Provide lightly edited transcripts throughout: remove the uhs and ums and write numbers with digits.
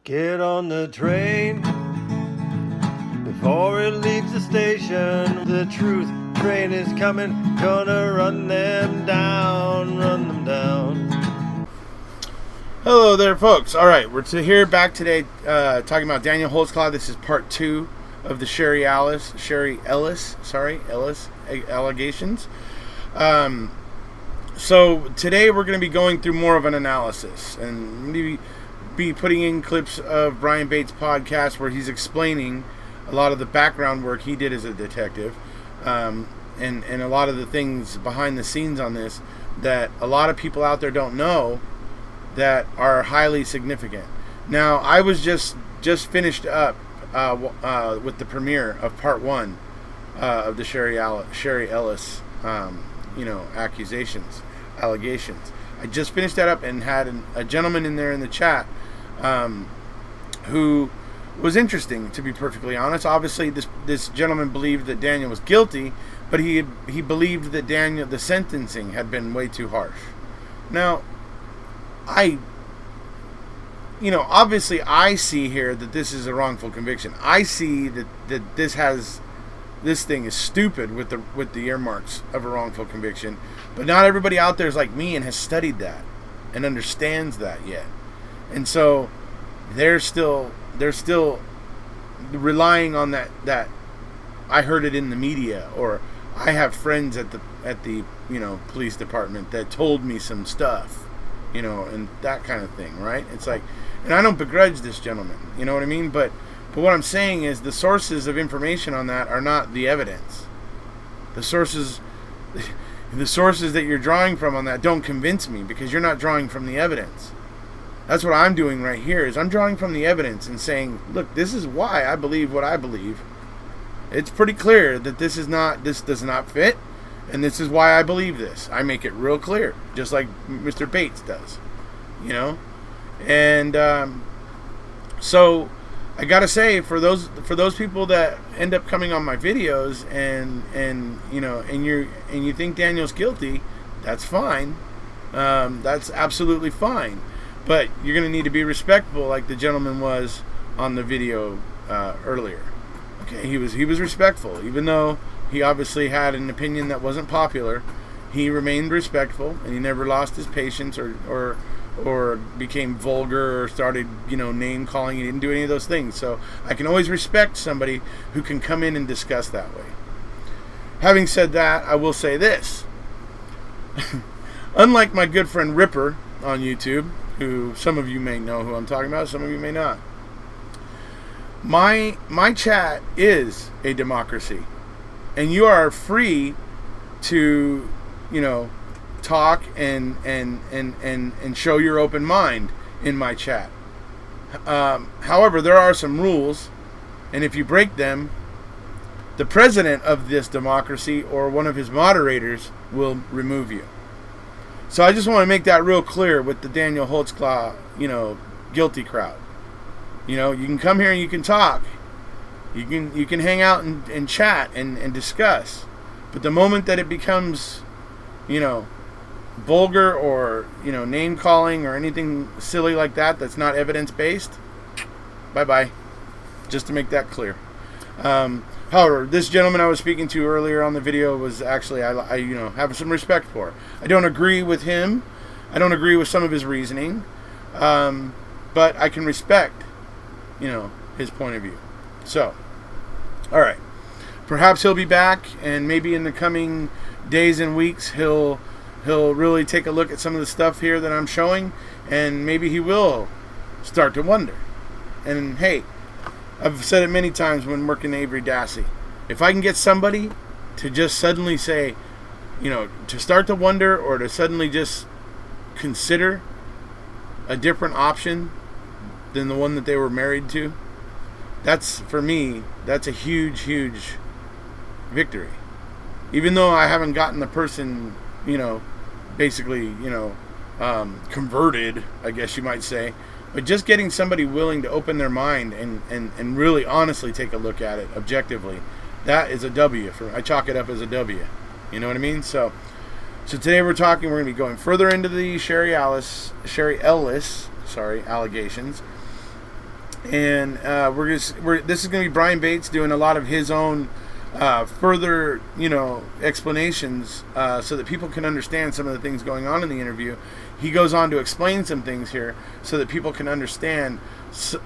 Get on the train before it leaves the station. The truth train is coming, gonna run them down, run them down. Hello there, folks. All right, we're here back today talking about Daniel Holtzclaw. This is part 2 of the Sherry Ellis allegations. So today we're going to be going through more of an analysis and maybe be putting in clips of Brian Bates' podcast where he's explaining a lot of the background work he did as a detective, and a lot of the things behind the scenes on this that a lot of people out there don't know that are highly significant. Now, I was just finished up with the premiere of part 1 of the Sherry Ellis allegations. I just finished that up and had a gentleman in there in the chat who was interesting, to be perfectly honest. Obviously, this gentleman believed that Daniel was guilty, but he believed that the sentencing had been way too harsh. Now, obviously I see here that this is a wrongful conviction. I see that this thing is stupid with the earmarks of a wrongful conviction, but not everybody out there is like me and has studied that and understands that yet. And so they're still relying on that I heard it in the media, or I have friends at the police department that told me some stuff, and that kind of thing, right? It's like, and I don't begrudge this gentleman, you know what I mean? But what I'm saying is the sources of information on that are not the evidence. The sources that you're drawing from on that don't convince me, because you're not drawing from the evidence. That's what I'm doing right here, is I'm drawing from the evidence and saying, look, this is why I believe what I believe. It's pretty clear that this does not fit, and this is why I believe this. I make it real clear, just like Mr. Bates does, And so I gotta say, for those people that end up coming on my videos and you think Daniel's guilty, that's fine. That's absolutely fine. But you're gonna need to be respectful, like the gentleman was on the video earlier. Okay, he was respectful, even though he obviously had an opinion that wasn't popular. He remained respectful, and he never lost his patience or became vulgar or started, name calling. He didn't do any of those things. So I can always respect somebody who can come in and discuss that way. Having said that, I will say this. Unlike my good friend Ripper on YouTube, who some of you may know who I'm talking about, some of you may not. My chat is a democracy, and you are free to, talk and show your open mind in my chat. However, there are some rules, and if you break them, the president of this democracy or one of his moderators will remove you. So I just want to make that real clear with the Daniel Holtzclaw, guilty crowd. You can come here and you can talk. You can hang out and chat and discuss. But the moment that it becomes, vulgar or, name calling or anything silly like that that's not evidence based, bye-bye. Just to make that clear. However, this gentleman I was speaking to earlier on the video was actually, I have some respect for. I don't agree with him. I don't agree with some of his reasoning. But I can respect, his point of view. So, all right. Perhaps he'll be back, and maybe in the coming days and weeks he'll really take a look at some of the stuff here that I'm showing, and maybe he will start to wonder. And hey, I've said it many times when working Avery Dassey. If I can get somebody to just suddenly say, to start to wonder or to suddenly just consider a different option than the one that they were married to, for me, that's a huge, huge victory. Even though I haven't gotten the person, basically, converted, I guess you might say. But just getting somebody willing to open their mind and really honestly take a look at it objectively, that is a W. I chalk it up as a W. You know what I mean? So today we're going to be going further into the Sherry Ellis allegations. And this is going to be Brian Bates doing a lot of his own further, explanations so that people can understand some of the things going on in the interview. He goes on to explain some things here so that people can understand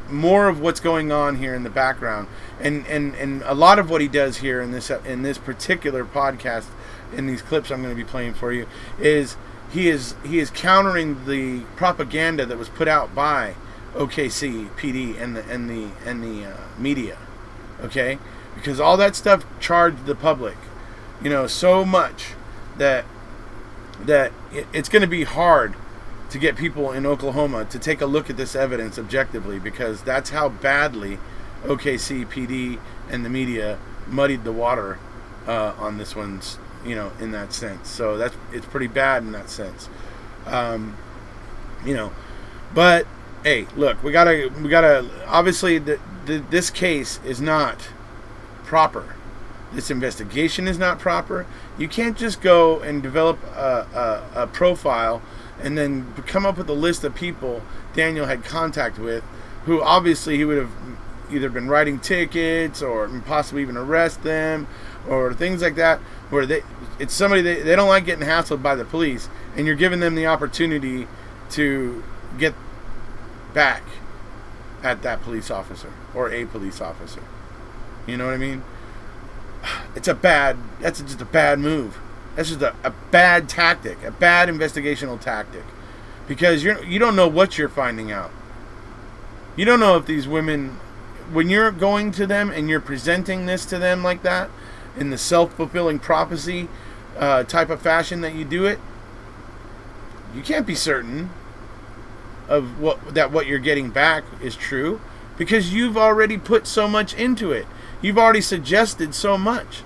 more of what's going on here in the background. And a lot of what he does here in this particular podcast, in these clips I'm going to be playing for you, is he is countering the propaganda that was put out by OKC PD and the media, okay? Because all that stuff charged the public, so much that it's going to be hard to get people in Oklahoma to take a look at this evidence objectively, because that's how badly OKC PD and the media muddied the water on this one's, in that sense. So it's pretty bad in that sense, But hey, look, we gotta. Obviously, this case is not proper. This investigation is not proper. You can't just go and develop a profile and then come up with a list of people Daniel had contact with, who obviously he would have either been writing tickets or possibly even arrest them or things like that, where it's somebody they don't like getting hassled by the police, and you're giving them the opportunity to get back at that police officer or a police officer. You know what I mean? That's just a bad move. That's just a bad tactic, a bad investigational tactic, because you don't know what you're finding out. You don't know if these women, when you're going to them and you're presenting this to them like that, in the self-fulfilling prophecy type of fashion that you do it, you can't be certain of what you're getting back is true, because you've already put so much into it. You've already suggested so much.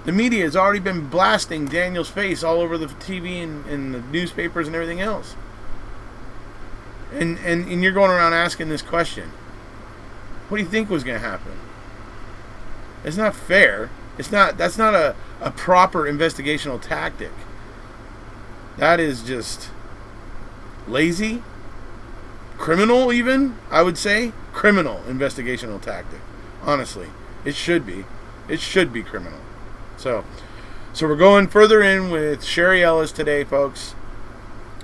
The media has already been blasting Daniel's face all over the TV and the newspapers and everything else. And you're going around asking this question. What do you think was going to happen? It's not fair. That's not a proper investigational tactic. That is just lazy, criminal even, I would say. Criminal investigational tactic. Honestly. It should be. It should be criminal. So we're going further in with Sherry Ellis today, folks.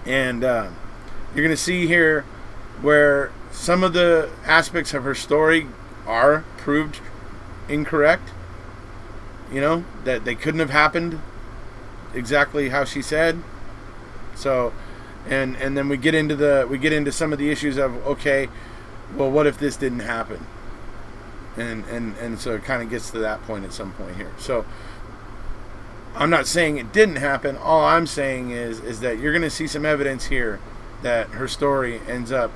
And you're going to see here where some of the aspects of her story are proved incorrect. That they couldn't have happened exactly how she said. So, and then we get into some of the issues of, okay, well, what if this didn't happen? And so it kind of gets to that point at some point here. So I'm not saying it didn't happen. All I'm saying is that you're going to see some evidence here that her story ends up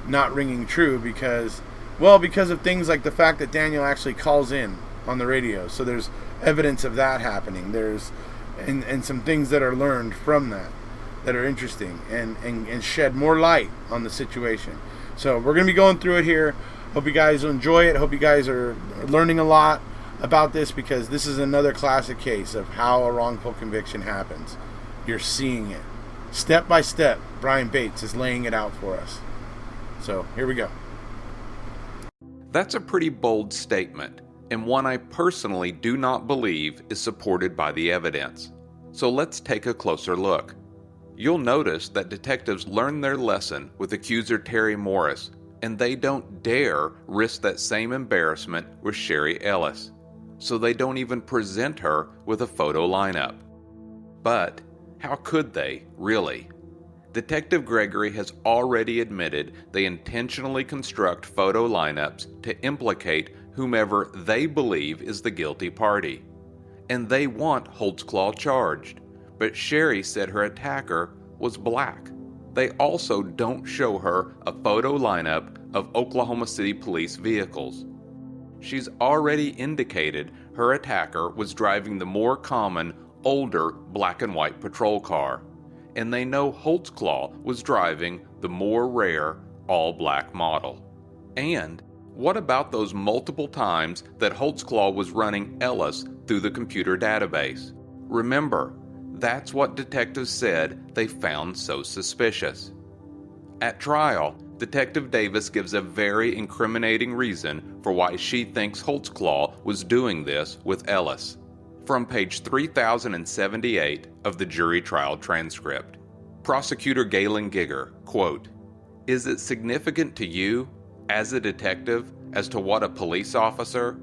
not ringing true because of things like the fact that Daniel actually calls in on the radio. So there's evidence of that happening. There's and some things that are learned from that are interesting and shed more light on the situation. So we're going to be going through it here. Hope you guys will enjoy it. Hope you guys are learning a lot about this, because this is another classic case of how a wrongful conviction happens. You're seeing it. Step by step, Brian Bates is laying it out for us. So here we go. That's a pretty bold statement, and one I personally do not believe is supported by the evidence. So let's take a closer look. You'll notice that detectives learned their lesson with accuser Terry Morris, and they don't dare risk that same embarrassment with Sherry Ellis. So they don't even present her with a photo lineup. But how could they, really? Detective Gregory has already admitted they intentionally construct photo lineups to implicate whomever they believe is the guilty party. And they want Holtzclaw charged, but Sherry said her attacker was black. They also don't show her a photo lineup of Oklahoma City police vehicles. She's already indicated her attacker was driving the more common, older black and white patrol car, and they know Holtzclaw was driving the more rare all-black model. And what about those multiple times that Holtzclaw was running Ellis through the computer database? Remember, that's what detectives said they found so suspicious. At trial, Detective Davis gives a very incriminating reason for why she thinks Holtzclaw was doing this with Ellis. From page 3078 of the jury trial transcript, Prosecutor Galen Giger, quote, "Is it significant to you, as a detective, as to why a police officer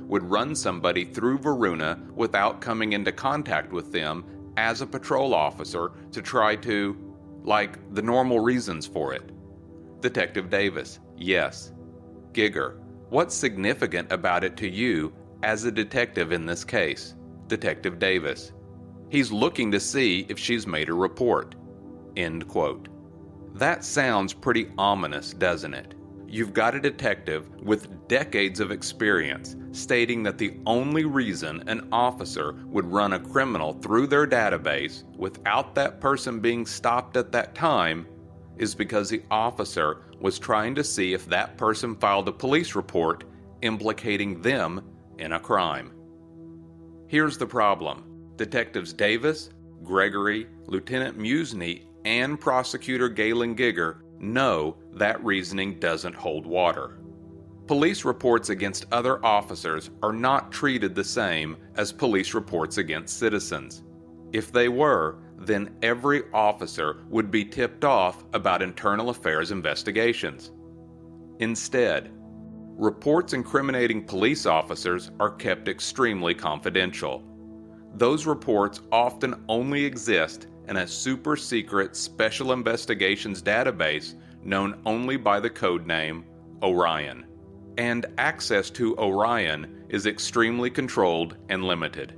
would run somebody through Varuna without coming into contact with them as a patrol officer to try to, like, the normal reasons for it?" Detective Davis, yes. Giger, what's significant about it to you as a detective in this case? Detective Davis, he's looking to see if she's made a report. End quote. That sounds pretty ominous, doesn't it? You've got a detective with decades of experience stating that the only reason an officer would run a criminal through their database without that person being stopped at that time is because the officer was trying to see if that person filed a police report implicating them in a crime. Here's the problem. Detectives Davis, Gregory, Lieutenant Musney, and Prosecutor Galen Giger know that reasoning doesn't hold water. Police reports against other officers are not treated the same as police reports against citizens. If they were, then every officer would be tipped off about internal affairs investigations. Instead, reports incriminating police officers are kept extremely confidential. Those reports often only exist in a super secret special investigations database known only by the code name Orion. And access to Orion is extremely controlled and limited.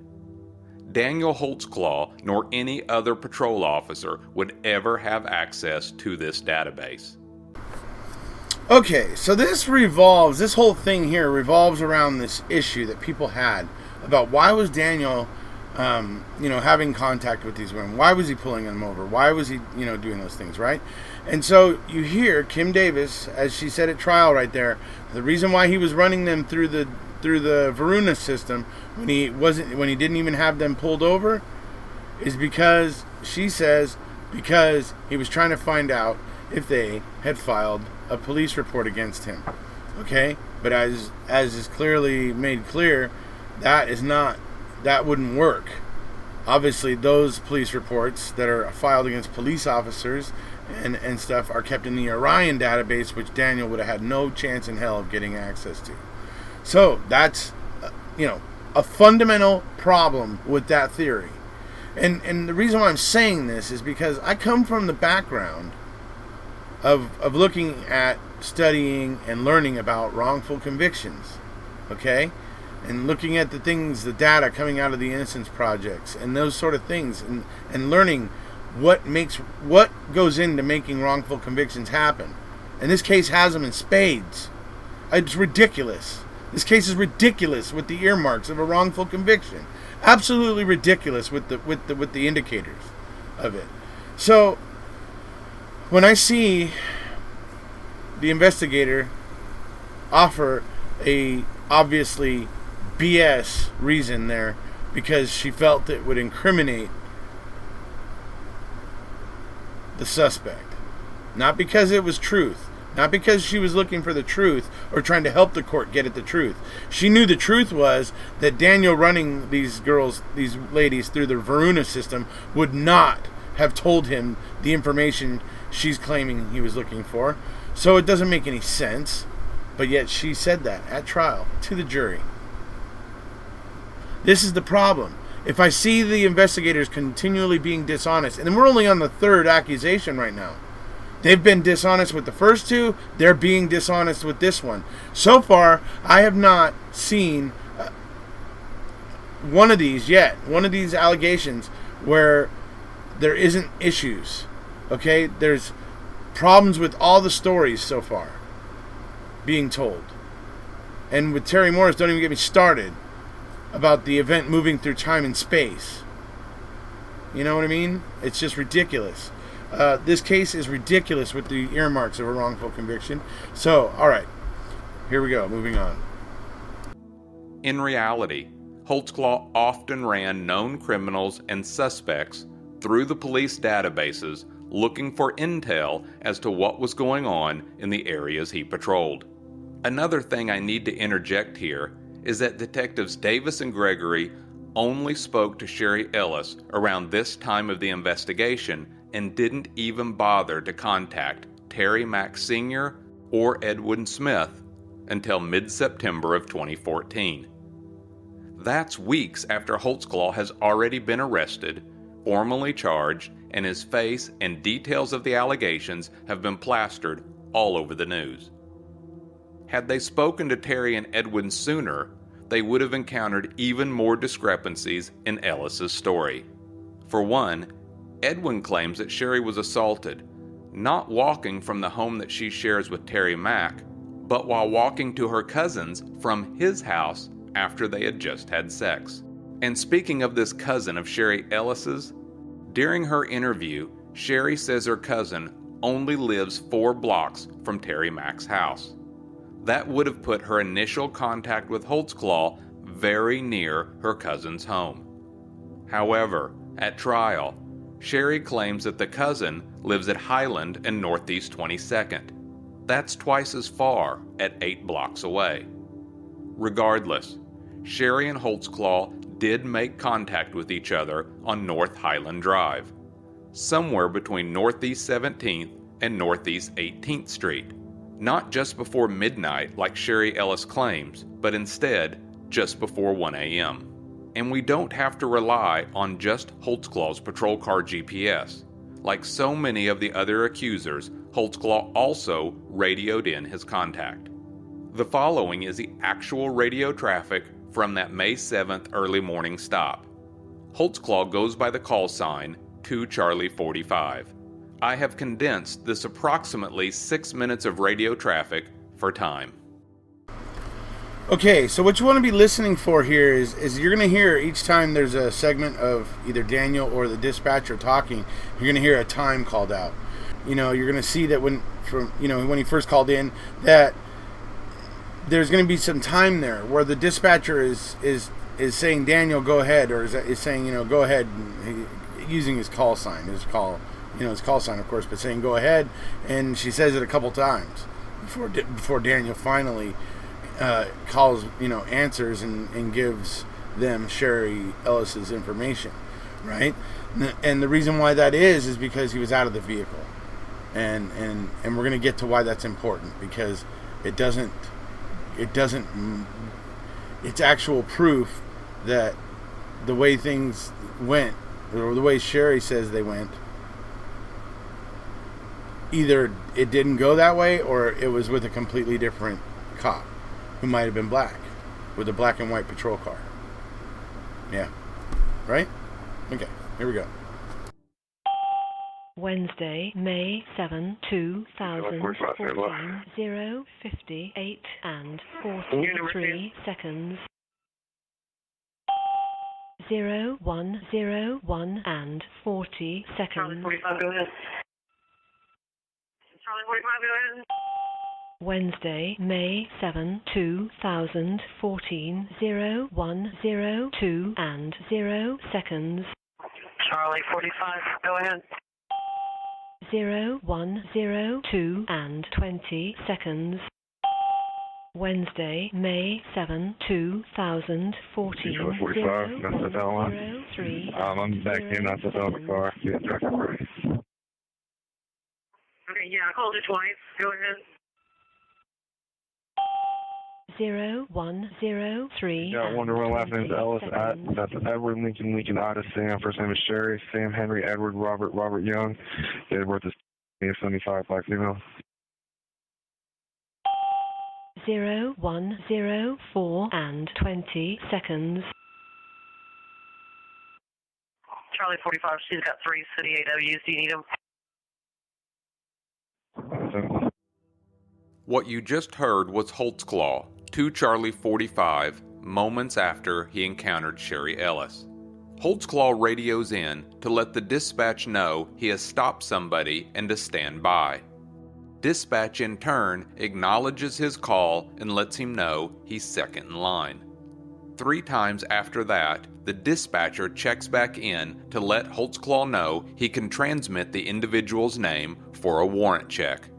Daniel Holtzclaw nor any other patrol officer would ever have access to this database. Okay, so this whole thing here revolves around this issue that people had about why was Daniel having contact with these women. Why was he pulling them over? Why was he, doing those things, right? And so you hear Kim Davis, as she said at trial right there, the reason why he was running them through the Varuna system when he didn't even have them pulled over is because, she says, because he was trying to find out if they had filed a police report against him. Okay? But as is clearly made clear, that wouldn't work. Obviously, those police reports that are filed against police officers and stuff are kept in the Orion database, which Daniel would have had no chance in hell of getting access to. So that's, a fundamental problem with that theory. And the reason why I'm saying this is because I come from the background of looking at, studying, and learning about wrongful convictions. Okay? And looking at the data coming out of the Innocence Projects and those sort of things, and learning what goes into making wrongful convictions happen. And this case has them in spades. It's ridiculous. This case is ridiculous with the earmarks of a wrongful conviction. Absolutely ridiculous with the indicators of it. So when I see the investigator offer a obviously BS reason there because she felt it would incriminate the suspect. Not because it was truth. Not because she was looking for the truth or trying to help the court get at the truth. She knew the truth was that Daniel running these ladies through the Varuna system would not have told him the information she's claiming he was looking for. So it doesn't make any sense. But yet she said that at trial to the jury. This is the problem. If I see the investigators continually being dishonest, and we're only on the third accusation right now. They've been dishonest with the first two. They're being dishonest with this one. So far, I have not seen one of these yet. One of these allegations where there isn't issues. Okay? There's problems with all the stories so far being told. And with Terry Morris, don't even get me started about the event moving through time and space. You know what I mean? It's just ridiculous. This case is ridiculous with the earmarks of a wrongful conviction. So, all right. Here we go. Moving on. In reality, Holtzclaw often ran known criminals and suspects through the police databases looking for intel as to what was going on in the areas he patrolled. Another thing I need to interject here is that Detectives Davis and Gregory only spoke to Sherry Ellis around this time of the investigation and didn't even bother to contact Terry Mack Sr. or Edwin Smith until mid-September of 2014. That's weeks after Holtzclaw has already been arrested, formally charged, and his face and details of the allegations have been plastered all over the news. Had they spoken to Terry and Edwin sooner, they would have encountered even more discrepancies in Ellis's story. For one, Edwin claims that Sherry was assaulted, not walking from the home that she shares with Terry Mack, but while walking to her cousin's from his house after they had just had sex. And speaking of this cousin of Sherry Ellis's, during her interview, Sherry says her cousin only lives 4 blocks from Terry Mack's house. That would have put her initial contact with Holtzclaw very near her cousin's home. However, at trial, Sherry claims that the cousin lives at Highland and Northeast 22nd. That's twice as far, at 8 blocks away. Regardless, Sherry and Holtzclaw did make contact with each other on North Highland Drive, somewhere between Northeast 17th and Northeast 18th Street. Not just before midnight like Sherry Ellis claims, but instead just before 1 a.m. And we don't have to rely on just Holtzclaw's patrol car GPS. Like so many of the other accusers, Holtzclaw also radioed in his contact. The following is the actual radio traffic from that May 7th early morning stop. Holtzclaw goes by the call sign 2 Charlie 45. I have condensed this approximately 6 minutes of radio traffic for time. Okay, so what you want to be listening for here is you're going to hear each time there's a segment of either Daniel or the dispatcher talking, you're going to hear a time called out. You know, you're going to see that when he first called in, that there's going to be some time there where the dispatcher is saying, Daniel, go ahead, or is saying, go ahead, using his call sign, his call sign, of course, but saying go ahead, and she says it a couple times before Daniel finally calls, answers and gives them Sherry Ellis's information, right? And the reason why that is because he was out of the vehicle, and we're going to get to why that's important, because it's actual proof that the way things went, or the way Sherry says they went, either it didn't go that way or it was with a completely different cop who might have been black, with a black and white patrol car. Yeah. Right? Okay, here we go. Wednesday, May 7, 2014, 0:58 and 43 seconds. 01:01 and 40 seconds. Charlie 45, go ahead. Charlie 45, go ahead. Wednesday, May 7, 2014, 01:02 and 0 seconds. Charlie 45, go ahead. 01:02 and 20 seconds. Wednesday, May 7, 2014, 45, that's the bell line. 03. I'm back in, that's the bell car. Yeah, track number. Okay, yeah, I called you twice. Go ahead. 01:03. Yeah, I wonder what last name is Ellis. That's Edward Lincoln, Ida Sam. First name is Sherry, Sam Henry, Edward, Robert Young. Date of birth is 75, black female. 01:04 and 20 seconds. Charlie 45, she's got 3 city AWs. Do you need them? What you just heard was Holtzclaw, 2 Charlie 45, moments after he encountered Sherry Ellis. Holtzclaw radios in to let the dispatch know he has stopped somebody and to stand by. Dispatch in turn acknowledges his call and lets him know he's second in line. 3 times after that, the dispatcher checks back in to let Holtzclaw know he can transmit the individual's name for a warrant check.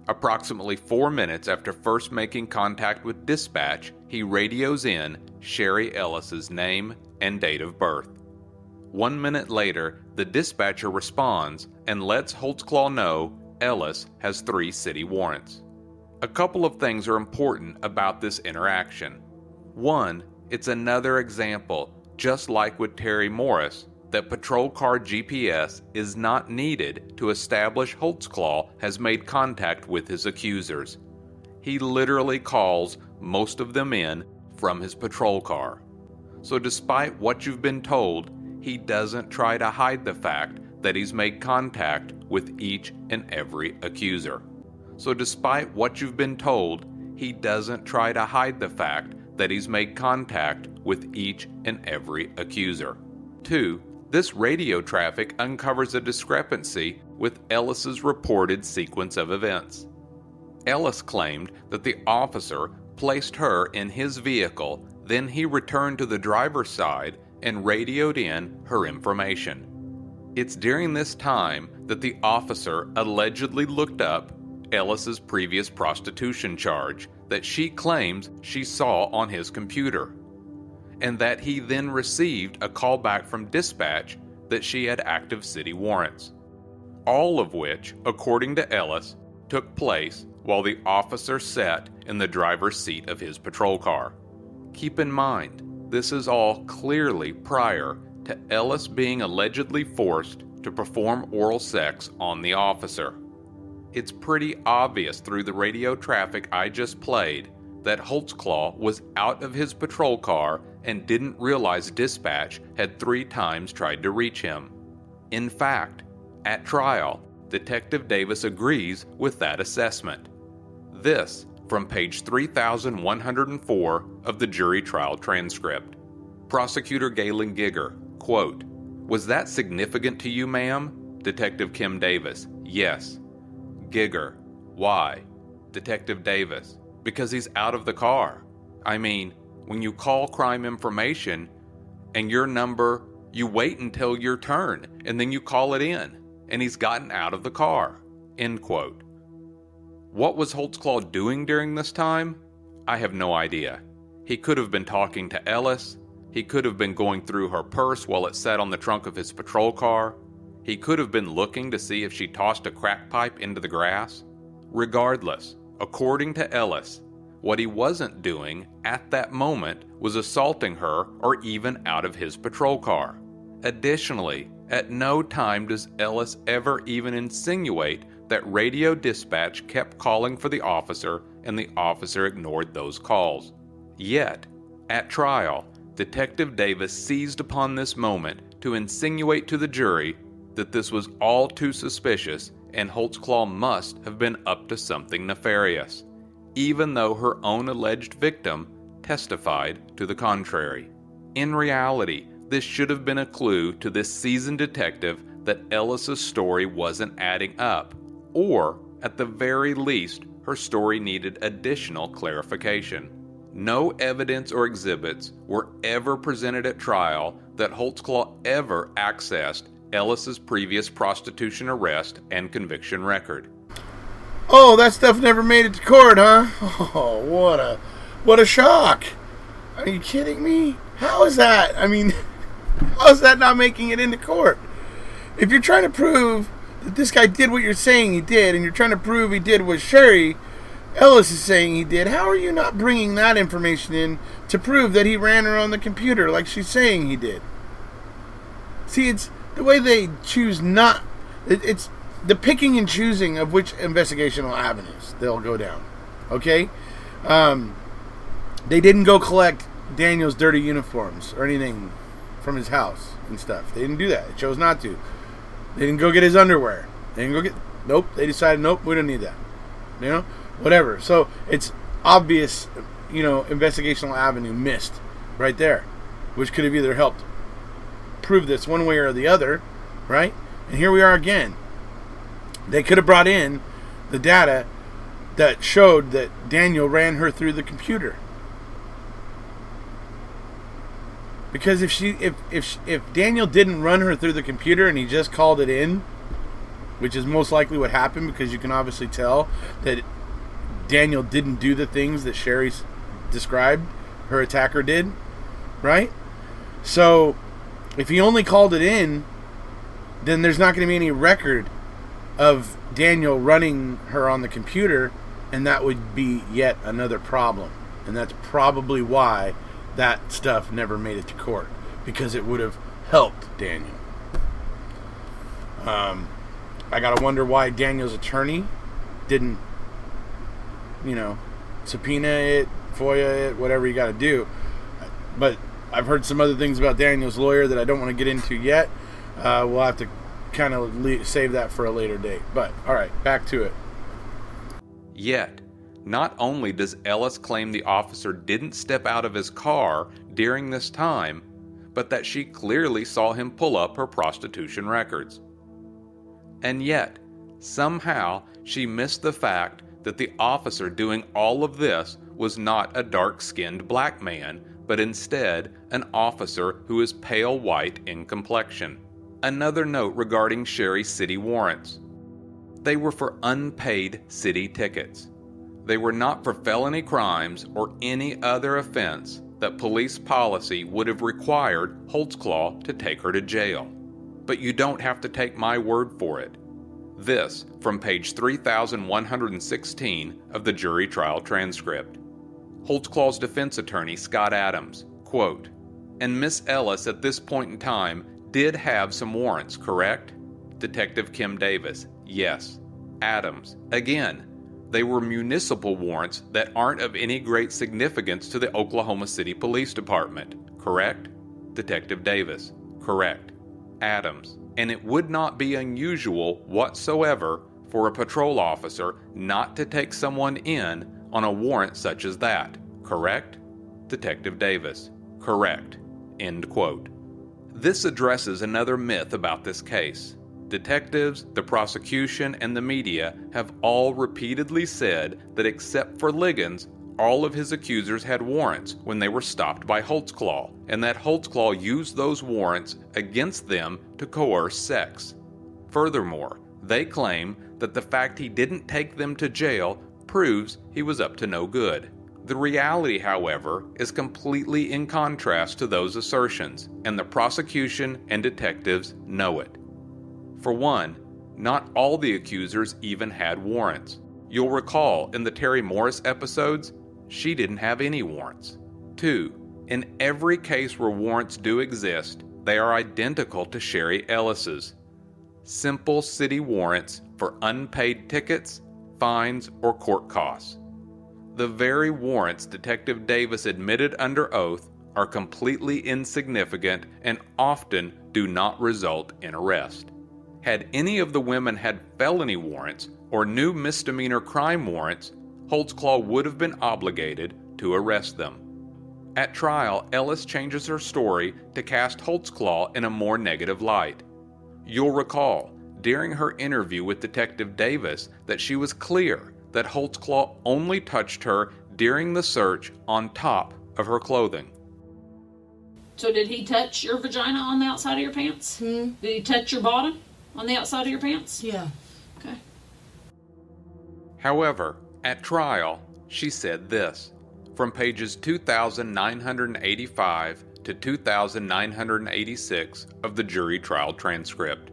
Approximately 4 minutes after first making contact with dispatch, he radios in Sherry Ellis's name and date of birth. 1 minute later, the dispatcher responds and lets Holtzclaw know Ellis has 3 city warrants. A couple of things are important about this interaction. One, it's another example, just like with Terry Morris, that patrol car GPS is not needed to establish Holtzclaw has made contact with his accusers. He literally calls most of them in from his patrol car. So despite what you've been told, he doesn't try to hide the fact that he's made contact with each and every accuser. So despite what you've been told, he doesn't try to hide the fact that he's made contact with each and every accuser. 2. This radio traffic uncovers a discrepancy with Ellis's reported sequence of events. Ellis claimed that the officer placed her in his vehicle, then he returned to the driver's side and radioed in her information. It's during this time that the officer allegedly looked up Ellis's previous prostitution charge that she claims she saw on his computer, and that he then received a call back from dispatch that she had active city warrants. All of which, according to Ellis, took place while the officer sat in the driver's seat of his patrol car. Keep in mind, this is all clearly prior to Ellis being allegedly forced to perform oral sex on the officer. It's pretty obvious through the radio traffic I just played that Holtzclaw was out of his patrol car and didn't realize dispatch had 3 times tried to reach him. In fact, at trial, Detective Davis agrees with that assessment. This from page 3104 of the jury trial transcript. Prosecutor Galen Giger, quote, "Was that significant to you, ma'am?" Detective Kim Davis, "Yes." Giger, "Why?" Detective Davis, "Because he's out of the car. I mean, when you call crime information and your number, you wait until your turn and then you call it in, and he's gotten out of the car." End quote. What was Holtzclaw doing during this time? I have no idea. He could have been talking to Ellis. He could have been going through her purse while it sat on the trunk of his patrol car. He could have been looking to see if she tossed a crack pipe into the grass. Regardless, according to Ellis, what he wasn't doing at that moment was assaulting her or even out of his patrol car. Additionally, at no time does Ellis ever even insinuate that radio dispatch kept calling for the officer and the officer ignored those calls. Yet, at trial, Detective Davis seized upon this moment to insinuate to the jury that this was all too suspicious and Holtzclaw must have been up to something nefarious, even though her own alleged victim testified to the contrary. In reality, this should have been a clue to this seasoned detective that Ellis's story wasn't adding up, or, at the very least, her story needed additional clarification. No evidence or exhibits were ever presented at trial that Holtzclaw ever accessed Ellis's previous prostitution arrest and conviction record. Oh, that stuff never made it to court, huh? Oh, what a shock. Are you kidding me? How is that? I mean, how is that not making it into court? If you're trying to prove that this guy did what you're saying he did, and you're trying to prove he did what Sherry Ellis is saying he did, how are you not bringing that information in to prove that he ran her on the computer like she's saying he did? See, it's the way they choose not... It's the picking and choosing of which investigational avenues they'll go down. Okay? They didn't go collect Daniel's dirty uniforms or anything from his house and stuff. They didn't do that. They chose not to. They didn't go get his underwear. They didn't go get... Nope. They decided, nope, we don't need that. You know? Whatever. So, it's obvious, investigational avenue missed right there, which could have either helped prove this one way or the other, right? And here we are again. They could have brought in the data that showed that Daniel ran her through the computer. Because if Daniel didn't run her through the computer and he just called it in, which is most likely what happened, because you can obviously tell that Daniel didn't do the things that Sherry's described her attacker did, right? So if he only called it in, then there's not going to be any record of Daniel running her on the computer, and that would be yet another problem. And that's probably why that stuff never made it to court, because it would have helped Daniel. I gotta wonder why Daniel's attorney didn't, subpoena it, FOIA it, whatever you gotta do. But I've heard some other things about Daniel's lawyer that I don't want to get into yet. We'll have to kind of save that for a later date. But, alright, back to it. Yet, not only does Ellis claim the officer didn't step out of his car during this time, but that she clearly saw him pull up her prostitution records. And yet, somehow, she missed the fact that the officer doing all of this was not a dark-skinned black man, but instead an officer who is pale white in complexion. Another note regarding Sherry's city warrants. They were for unpaid city tickets. They were not for felony crimes or any other offense that police policy would have required Holtzclaw to take her to jail. But you don't have to take my word for it. This from page 3116 of the jury trial transcript. Holtzclaw's defense attorney, Scott Adams, quote, "And Miss Ellis at this point in time did have some warrants, correct?" Detective Kim Davis, "Yes." Adams, again, "They were municipal warrants that aren't of any great significance to the Oklahoma City Police Department, correct?" Detective Davis, "Correct." Adams, "And it would not be unusual whatsoever for a patrol officer not to take someone in on a warrant such as that, correct?" Detective Davis, "Correct." End quote. This addresses another myth about this case. Detectives, the prosecution, and the media have all repeatedly said that except for Liggins, all of his accusers had warrants when they were stopped by Holtzclaw, and that Holtzclaw used those warrants against them to coerce sex. Furthermore, they claim that the fact he didn't take them to jail proves he was up to no good. The reality, however, is completely in contrast to those assertions, and the prosecution and detectives know it. For one, not all the accusers even had warrants. You'll recall in the Terry Morris episodes, she didn't have any warrants. 2. In every case where warrants do exist, they are identical to Sherry Ellis's. Simple city warrants for unpaid tickets, fines, or court costs. The very warrants Detective Davis admitted under oath are completely insignificant and often do not result in arrest. Had any of the women had felony warrants or new misdemeanor crime warrants, Holtzclaw would have been obligated to arrest them. At trial, Ellis changes her story to cast Holtzclaw in a more negative light. You'll recall, during her interview with Detective Davis, that she was clear that Holtzclaw only touched her during the search on top of her clothing. So did he touch your vagina on the outside of your pants? Did he touch your bottom on the outside of your pants? Yeah. Okay. However, at trial, she said this, from pages 2985 to 2986 of the jury trial transcript.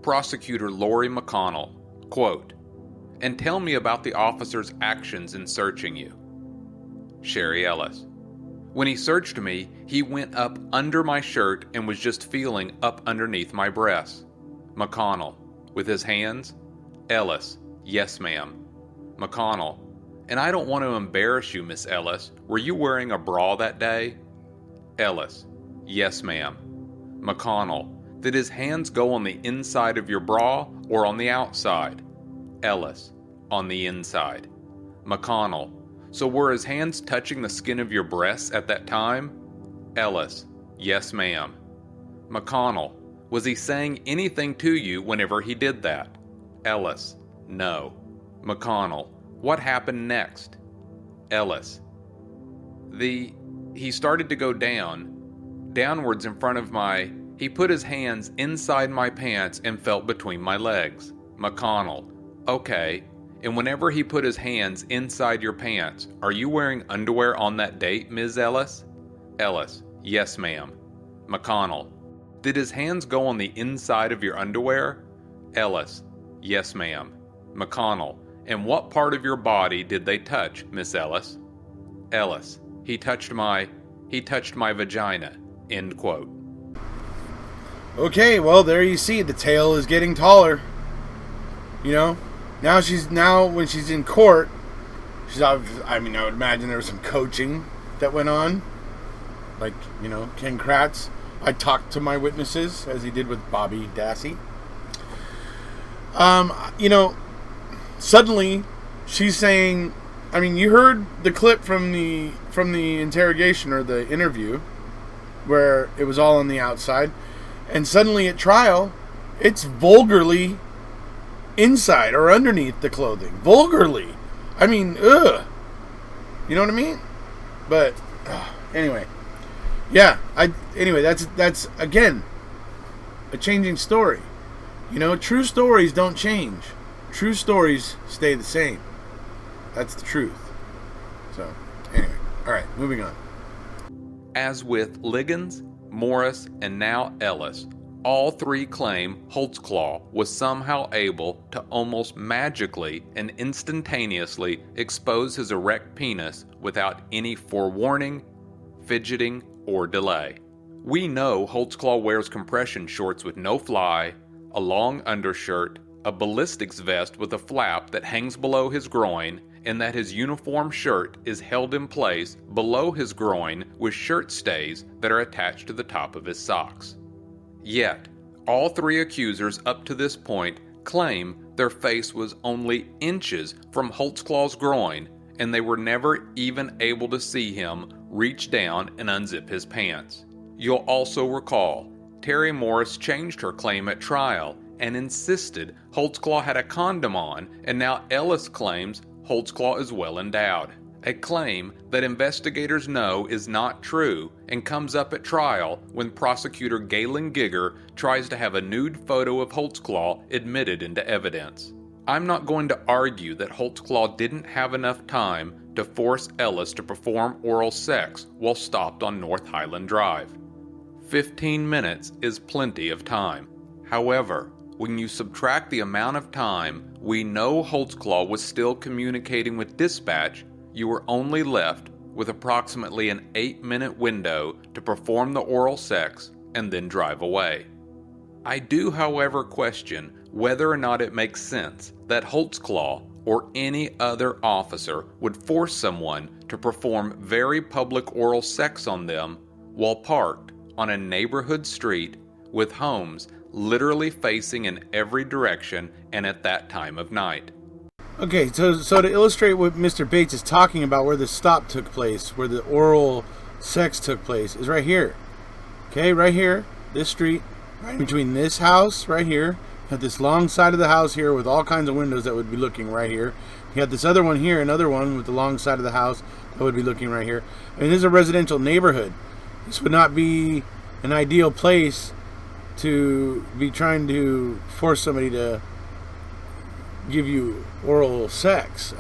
Prosecutor Lori McConnell, quote, "And tell me about the officer's actions in searching you." Sherry Ellis, "When he searched me, he went up under my shirt and was just feeling up underneath my breasts." McConnell, "With his hands?" Ellis, "Yes, ma'am." McConnell, "And I don't want to embarrass you, Miss Ellis. Were you wearing a bra that day?" Ellis, "Yes, ma'am." McConnell, "Did his hands go on the inside of your bra or on the outside?" Ellis, "On the inside." McConnell, "So were his hands touching the skin of your breasts at that time?" Ellis, "Yes, ma'am." McConnell, "Was he saying anything to you whenever he did that?" Ellis, "No." McConnell, "What happened next?" Ellis, He started to go down, downwards in front of my... He put his hands inside my pants and felt between my legs. McConnell. Okay. And whenever he put his hands inside your pants, are you wearing underwear on that date, Ms. Ellis? Ellis. Yes, ma'am. McConnell. Did his hands go on the inside of your underwear? Ellis. Yes, ma'am. McConnell. And what part of your body did they touch, Miss Ellis? Ellis. He touched my vagina. End quote. Okay, well, there you see, the tale is getting taller. You know, now when she's in court, I would imagine there was some coaching that went on. Like, Ken Kratz. I talked to my witnesses, as he did with Bobby Dassey. Suddenly, she's saying, you heard the clip from the interrogation or the interview, where it was all on the outside, and suddenly at trial, it's vulgarly inside or underneath the clothing. Vulgarly. Ugh. You know what I mean? But, anyway. Yeah, that's again, a changing story. True stories don't change. True stories stay the same. That's the truth. So, anyway. Alright, moving on. As with Liggins, Morris, and now Ellis, all three claim Holtzclaw was somehow able to almost magically and instantaneously expose his erect penis without any forewarning, fidgeting, or delay. We know Holtzclaw wears compression shorts with no fly, a long undershirt, a ballistics vest with a flap that hangs below his groin, and that his uniform shirt is held in place below his groin with shirt stays that are attached to the top of his socks. Yet, all three accusers up to this point claim their face was only inches from Holtzclaw's groin, and they were never even able to see him reach down and unzip his pants. You'll also recall, Terry Morris changed her claim at trial and insisted Holtzclaw had a condom on, and now Ellis claims Holtzclaw is well endowed. A claim that investigators know is not true and comes up at trial when prosecutor Galen Giger tries to have a nude photo of Holtzclaw admitted into evidence. I'm not going to argue that Holtzclaw didn't have enough time to force Ellis to perform oral sex while stopped on North Highland Drive. 15 minutes is plenty of time. However, when you subtract the amount of time we know Holtzclaw was still communicating with dispatch, you were only left with approximately an 8-minute window to perform the oral sex and then drive away. I do, however, question whether or not it makes sense that Holtzclaw or any other officer would force someone to perform very public oral sex on them while parked on a neighborhood street with homes literally facing in every direction and at that time of night. Okay, so to illustrate what Mr. Bates is talking about, where the stop took place, where the oral sex took place, is right here. Okay, right here, this street, right between this house right here, at this long side of the house here with all kinds of windows that would be looking right here. You got this other one here, another one with the long side of the house that would be looking right here. And this is a residential neighborhood. This would not be an ideal place to be trying to force somebody to give you oral sex.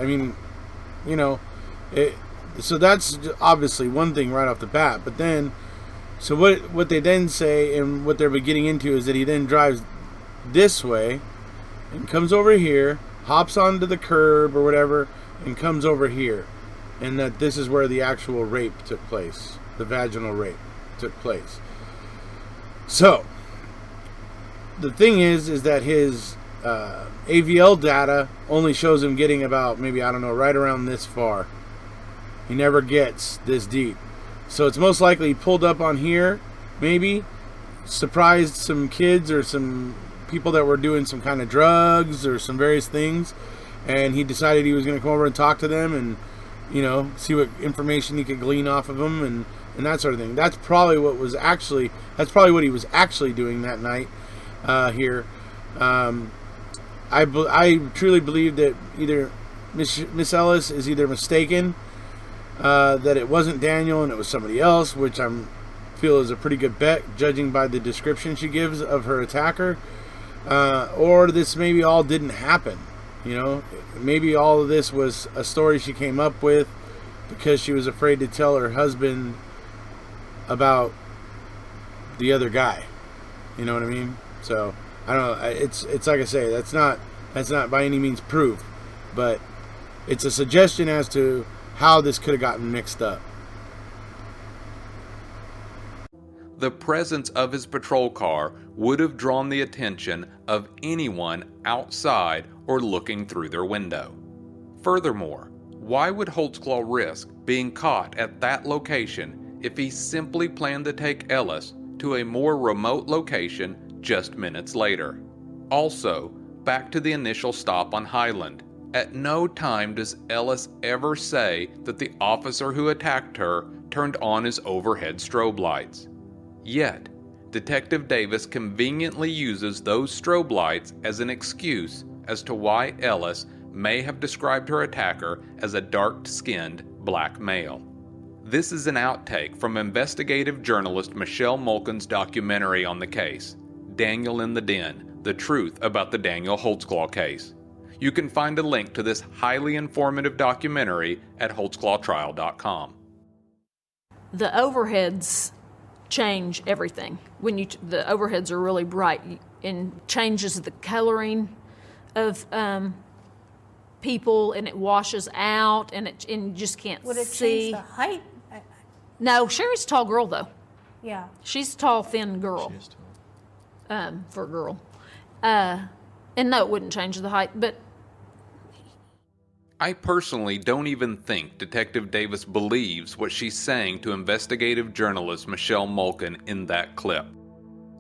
So that's obviously one thing right off the bat. But then, so what they then say and what they're getting into is that he then drives this way and comes over here, hops onto the curb or whatever, and comes over here. And that this is where the actual rape took place. The vaginal rape took place. So, the thing is that his AVL data only shows him getting about, maybe, I don't know, right around this far. He never gets this deep. So it's most likely he pulled up on here, maybe, surprised some kids or some people that were doing some kind of drugs or some various things, and he decided he was going to come over and talk to them and, see what information he could glean off of them and that sort of thing. That's probably what he was actually doing that night here. I truly believe that either Miss Ellis is either mistaken, that it wasn't Daniel and it was somebody else, which I'm feel is a pretty good bet, judging by the description she gives of her attacker. Or this maybe all didn't happen. Maybe all of this was a story she came up with because she was afraid to tell her husband about the other guy. You know what I mean? So I don't know. It's like I say, that's not by any means proof, but it's a suggestion as to how this could have gotten mixed up. The presence of his patrol car would have drawn the attention of anyone outside or looking through their window. Furthermore, why would Holtzclaw risk being caught at that location if he simply planned to take Ellis to a more remote location just minutes later? Also, back to the initial stop on Highland. At no time does Ellis ever say that the officer who attacked her turned on his overhead strobe lights. Yet, Detective Davis conveniently uses those strobe lights as an excuse as to why Ellis may have described her attacker as a dark-skinned black male. This is an outtake from investigative journalist Michelle Mulkin's documentary on the case, Daniel in the Den, The Truth About the Daniel Holtzclaw Case. You can find a link to this highly informative documentary at holtzclawtrial.com. The overheads change everything. When the overheads are really bright, and changes the coloring of people, and it washes out, and you just can't see. Would it change the height? No, Sherry's a tall girl though. Yeah. She's a tall, thin girl. She is tall. For a girl. And no, it wouldn't change the height, but I personally don't even think Detective Davis believes what she's saying to investigative journalist Michelle Mulkin in that clip.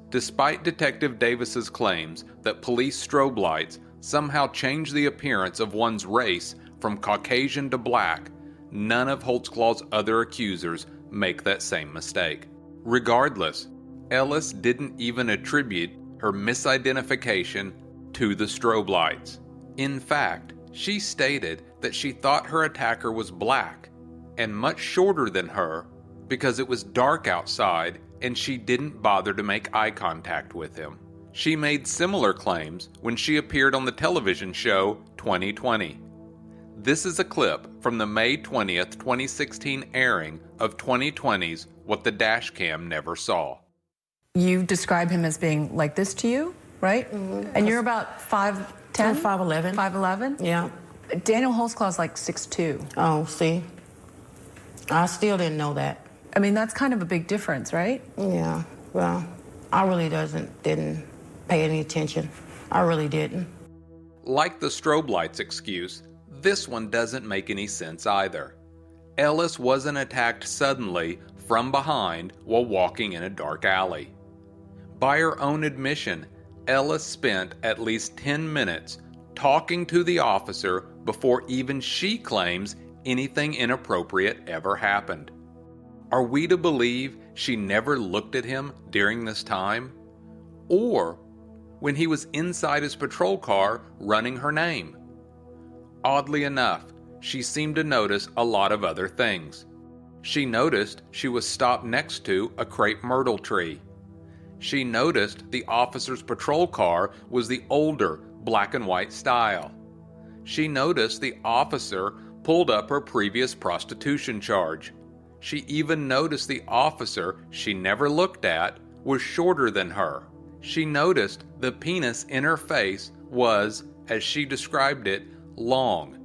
Despite Detective Davis's claims that police strobe lights somehow change the appearance of one's race from Caucasian to black, none of Holtzclaw's other accusers make that same mistake. Regardless, Ellis didn't even attribute her misidentification to the strobe lights. In fact, she stated that she thought her attacker was black and much shorter than her because it was dark outside and she didn't bother to make eye contact with him. She made similar claims when she appeared on the television show 2020. This is a clip from the May 20th, 2016 airing of 2020's What the Dashcam Never Saw. You describe him as being like this to you, right? Mm-hmm. And you're about 5'10"? 5'11". 5'11"? Yeah. Daniel Holtzclaw's like 6'2". Oh, see? I still didn't know that. I mean, that's kind of a big difference, right? Yeah, well, I really didn't pay any attention. I really didn't. Like the strobe lights excuse, this one doesn't make any sense either. Ellis wasn't attacked suddenly from behind while walking in a dark alley. By her own admission, Ellis spent at least 10 minutes talking to the officer before even she claims anything inappropriate ever happened. Are we to believe she never looked at him during this time? Or when he was inside his patrol car running her name? Oddly enough, she seemed to notice a lot of other things. She noticed she was stopped next to a crepe myrtle tree. She noticed the officer's patrol car was the older black and white style. She noticed the officer pulled up her previous prostitution charge. She even noticed the officer she never looked at was shorter than her. She noticed the penis in her face was, as she described it, long.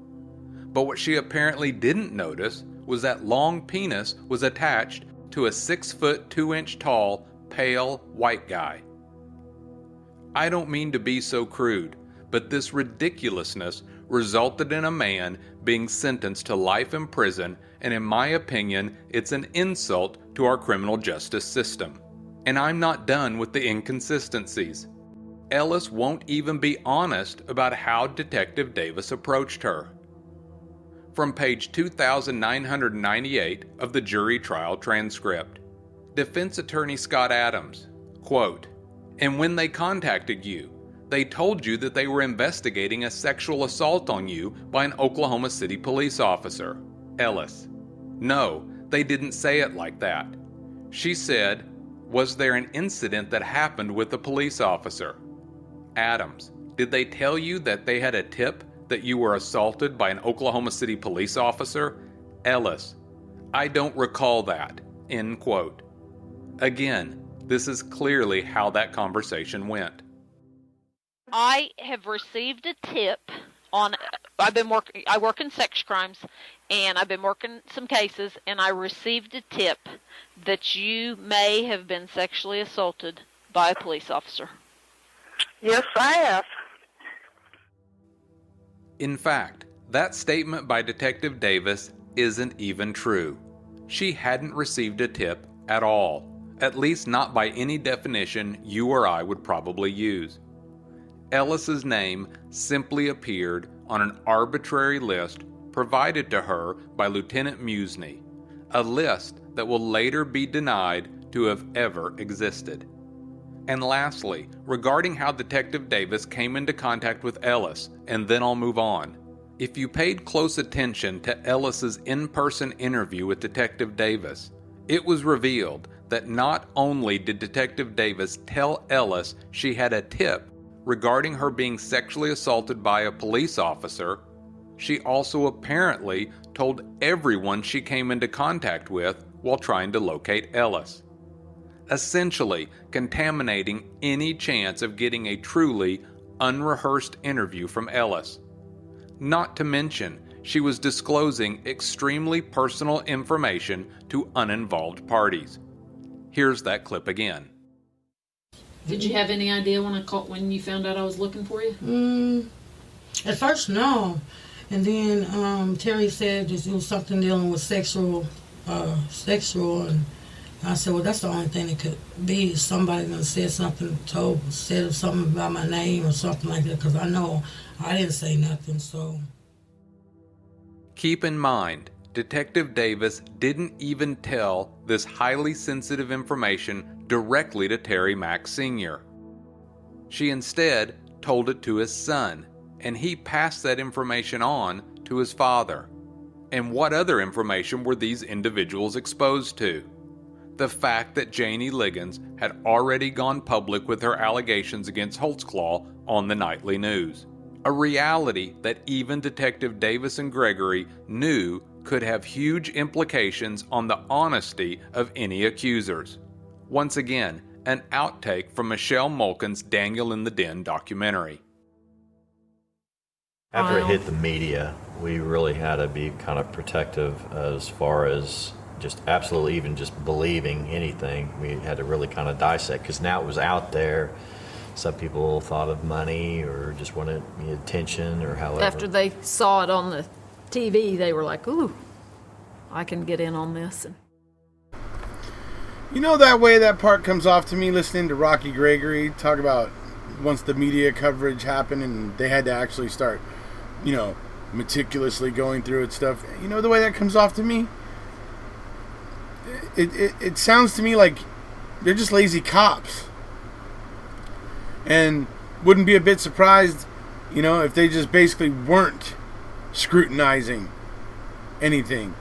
But what she apparently didn't notice was that long penis was attached to a 6'2" tall, pale white guy. I don't mean to be so crude, but this ridiculousness resulted in a man being sentenced to life in prison, and in my opinion, it's an insult to our criminal justice system. And I'm not done with the inconsistencies. Ellis won't even be honest about how Detective Davis approached her. From page 2998 of the jury trial transcript, Defense Attorney Scott Adams, quote, "And when they contacted you, they told you that they were investigating a sexual assault on you by an Oklahoma City police officer." Ellis, "No, they didn't say it like that. She said, Was there an incident that happened with a police officer? Adams, did they tell you that they had a tip that you were assaulted by an Oklahoma City police officer? Ellis, I don't recall that. End quote. Again, this is clearly how that conversation went. I have received a tip on, I work in sex crimes, and I've been working some cases, and I received a tip that you may have been sexually assaulted by a police officer. Yes, I have. In fact, that statement by Detective Davis isn't even true. She hadn't received a tip at all, at least not by any definition you or I would probably use. Ellis's name simply appeared on an arbitrary list provided to her by Lieutenant Musney, a list that will later be denied to have ever existed. And lastly, regarding how Detective Davis came into contact with Ellis, and then I'll move on. If you paid close attention to Ellis's in-person interview with Detective Davis, it was revealed that not only did Detective Davis tell Ellis she had a tip regarding her being sexually assaulted by a police officer, she also apparently told everyone she came into contact with while trying to locate Ellis, essentially contaminating any chance of getting a truly unrehearsed interview from Ellis. Not to mention, she was disclosing extremely personal information to uninvolved parties. Here's that clip again. Did you have any idea when you found out I was looking for you? At first, no. And then Terry said that it was something dealing with sexual, and I said, well, that's the only thing it could be. Somebody done said something, said something about my name or something like that, because I know I didn't say nothing, so. Keep in mind, Detective Davis didn't even tell this highly sensitive information directly to Terry Mack Sr. She instead told it to his son, and he passed that information on to his father. And what other information were these individuals exposed to? The fact that Janie Liggins had already gone public with her allegations against Holtzclaw on the nightly news. A reality that even Detective Davis and Gregory knew could have huge implications on the honesty of any accusers. Once again, an outtake from Michelle Mulkin's Daniel in the Den documentary. After it hit the media, we really had to be kind of protective as far as just absolutely even just believing anything. We had to really kind of dissect, because now it was out there. Some people thought of money or just wanted attention or however. After they saw it on the TV, they were like, ooh, I can get in on this. You know, that way that part comes off to me listening to Rocky Gregory talk about once the media coverage happened and they had to actually start, meticulously going through it stuff. You know the way that comes off to me? It sounds to me like they're just lazy cops. And wouldn't be a bit surprised, if they just basically weren't scrutinizing anything.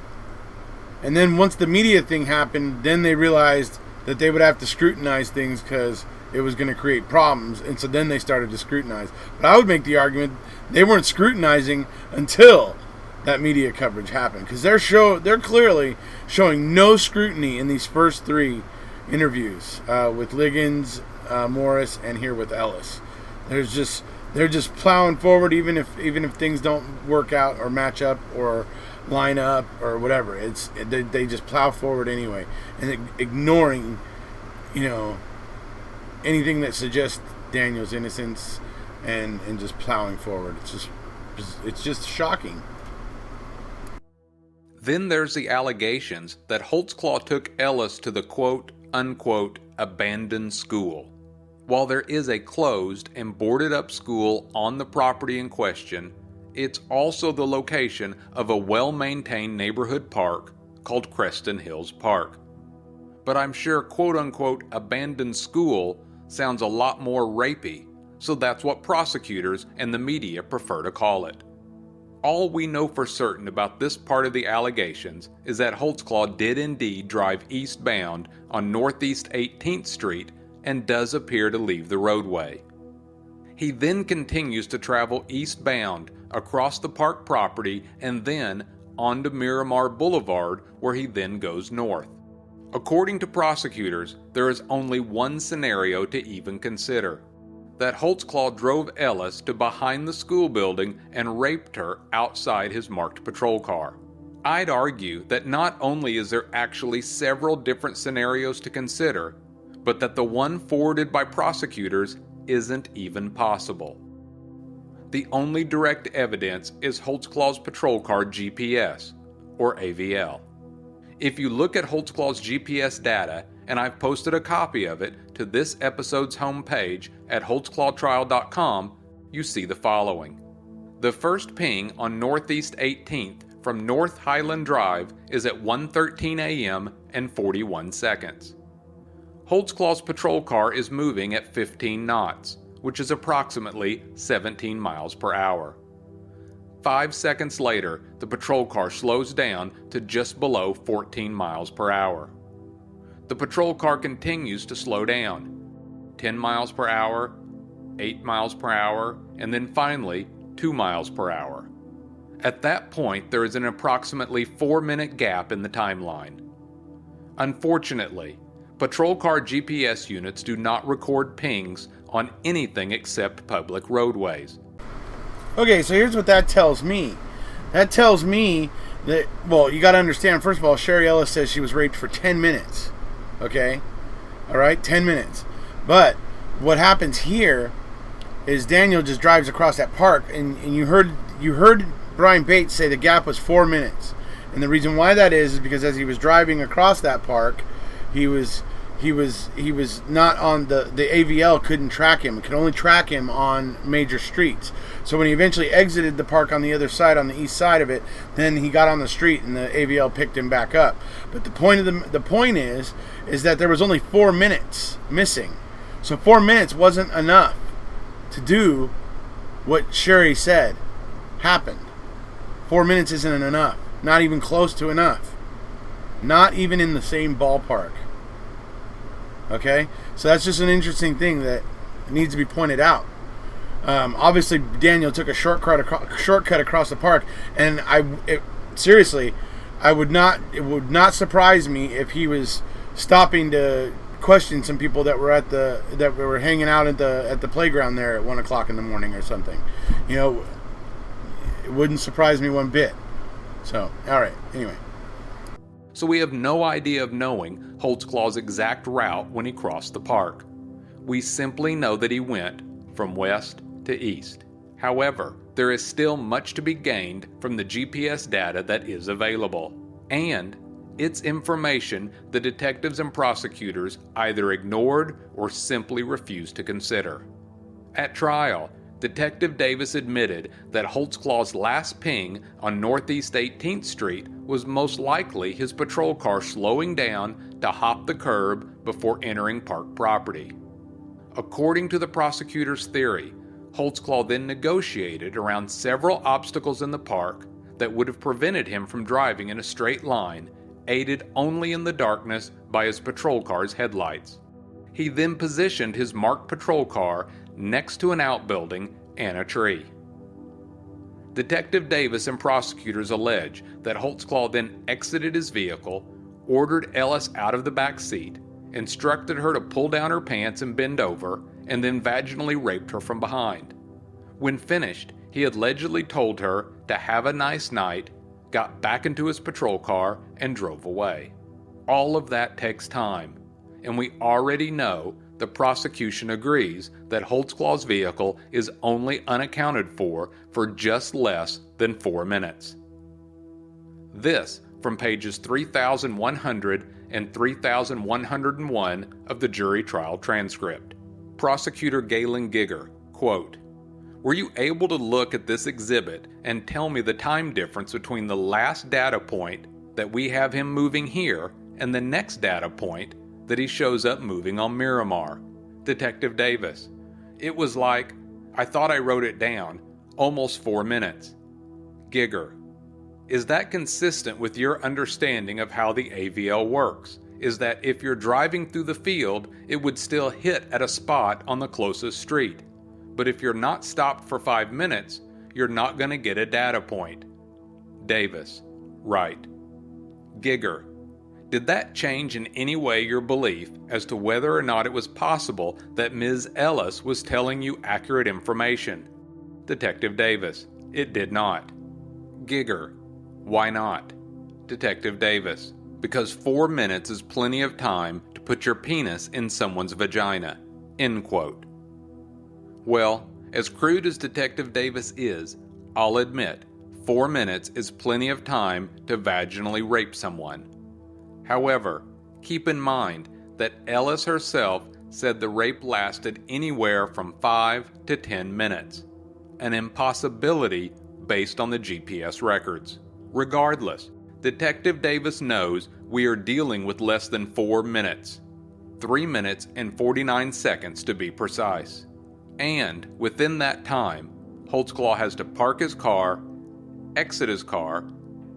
And then once the media thing happened, then they realized that they would have to scrutinize things because it was going to create problems. And so then they started to scrutinize. But I would make the argument they weren't scrutinizing until that media coverage happened, because they're clearly showing no scrutiny in these first three interviews with Liggins, Morris, and here with Ellis. They're just plowing forward, even if things don't work out or match up or line up or whatever. They just plow forward anyway, and ignoring anything that suggests Daniel's innocence, and just plowing forward. It's just shocking. Then there's the allegations that Holtzclaw took Ellis to the quote-unquote abandoned school. While there is a closed and boarded-up school on the property in question, it's also the location of a well-maintained neighborhood park called Creston Hills Park. But I'm sure quote-unquote abandoned school sounds a lot more rapey, so that's what prosecutors and the media prefer to call it. All we know for certain about this part of the allegations is that Holtzclaw did indeed drive eastbound on Northeast 18th Street and does appear to leave the roadway. He then continues to travel eastbound across the park property and then onto Miramar Boulevard, where he then goes north. According to prosecutors, there is only one scenario to even consider: that Holtzclaw drove Ellis to behind the school building and raped her outside his marked patrol car. I'd argue that not only is there actually several different scenarios to consider, but that the one forwarded by prosecutors isn't even possible. The only direct evidence is Holtzclaw's patrol car GPS, or AVL. If you look at Holtzclaw's GPS data, and I've posted a copy of it to this episode's homepage at holtzclawtrial.com, you see the following. The first ping on Northeast 18th from North Highland Drive is at 1:13 a.m. and 41 seconds. Holtzclaw's patrol car is moving at 15 knots, which is approximately 17 miles per hour. 5 seconds later, the patrol car slows down to just below 14 miles per hour. The patrol car continues to slow down, 10 miles per hour, 8 miles per hour, and then finally 2 miles per hour. At that point, there is an approximately 4-minute gap in the timeline. Unfortunately, patrol car GPS units do not record pings on anything except public roadways. Okay, so here's what that tells me. That tells me that, well, you got to understand, first of all, Sherry Ellis says she was raped for 10 minutes. Okay? All right? 10 minutes. But what happens here is Daniel just drives across that park, and you heard Brian Bates say the gap was 4 minutes. And the reason why that is because as he was driving across that park, he was not on the AVL couldn't track him. It could only track him on major streets. So when he eventually exited the park on the other side, on the east side of it, then he got on the street and the AVL picked him back up. But the point is that there was only 4 minutes missing. So 4 minutes wasn't enough to do what Sherry said happened. 4 minutes isn't enough. Not even close to enough. Not even in the same ballpark. Okay? So that's just an interesting thing that needs to be pointed out. Obviously, Daniel took a shortcut across the park, and seriously, it would not surprise me if he was stopping to question some people that were hanging out at the playground there at 1 o'clock in the morning or something. You know, it wouldn't surprise me one bit. So, all right. Anyway. So we have no idea of knowing Holtzclaw's exact route when he crossed the park. We simply know that he went from west to east. However, there is still much to be gained from the GPS data that is available, and it's information the detectives and prosecutors either ignored or simply refused to consider. At trial, Detective Davis admitted that Holtzclaw's last ping on Northeast 18th Street was most likely his patrol car slowing down to hop the curb before entering park property. According to the prosecutor's theory, Holtzclaw then negotiated around several obstacles in the park that would have prevented him from driving in a straight line, aided only in the darkness by his patrol car's headlights. He then positioned his marked patrol car next to an outbuilding and a tree. Detective Davis and prosecutors allege that Holtzclaw then exited his vehicle, ordered Ellis out of the back seat, instructed her to pull down her pants and bend over, and then vaginally raped her from behind. When finished, he allegedly told her to have a nice night, got back into his patrol car, and drove away. All of that takes time, and we already know the prosecution agrees that Holtzclaw's vehicle is only unaccounted for just less than 4 minutes. This from pages 3,100 and 3,101 of the jury trial transcript. Prosecutor Galen Giger, quote, "Were you able to look at this exhibit and tell me the time difference between the last data point that we have him moving here and the next data point that he shows up moving on Miramar?" Detective Davis, "It was like, I thought I wrote it down, almost 4 minutes." Giger. Is that consistent with your understanding of how the AVL works? Is that if you're driving through the field, it would still hit at a spot on the closest street. But if you're not stopped for 5 minutes, you're not going to get a data point. Davis. Right. Giger. Did that change in any way your belief as to whether or not it was possible that Ms. Ellis was telling you accurate information? Detective Davis. It did not. Giger. Why not? Detective Davis. Because 4 minutes is plenty of time to put your penis in someone's vagina. End quote. Well, as crude as Detective Davis is, I'll admit, 4 minutes is plenty of time to vaginally rape someone. However, keep in mind that Ellis herself said the rape lasted anywhere from 5 to 10 minutes. An impossibility based on the GPS records. Regardless, Detective Davis knows we are dealing with less than 4 minutes. 3 minutes and 49 seconds to be precise. And within that time, Holtzclaw has to park his car, exit his car,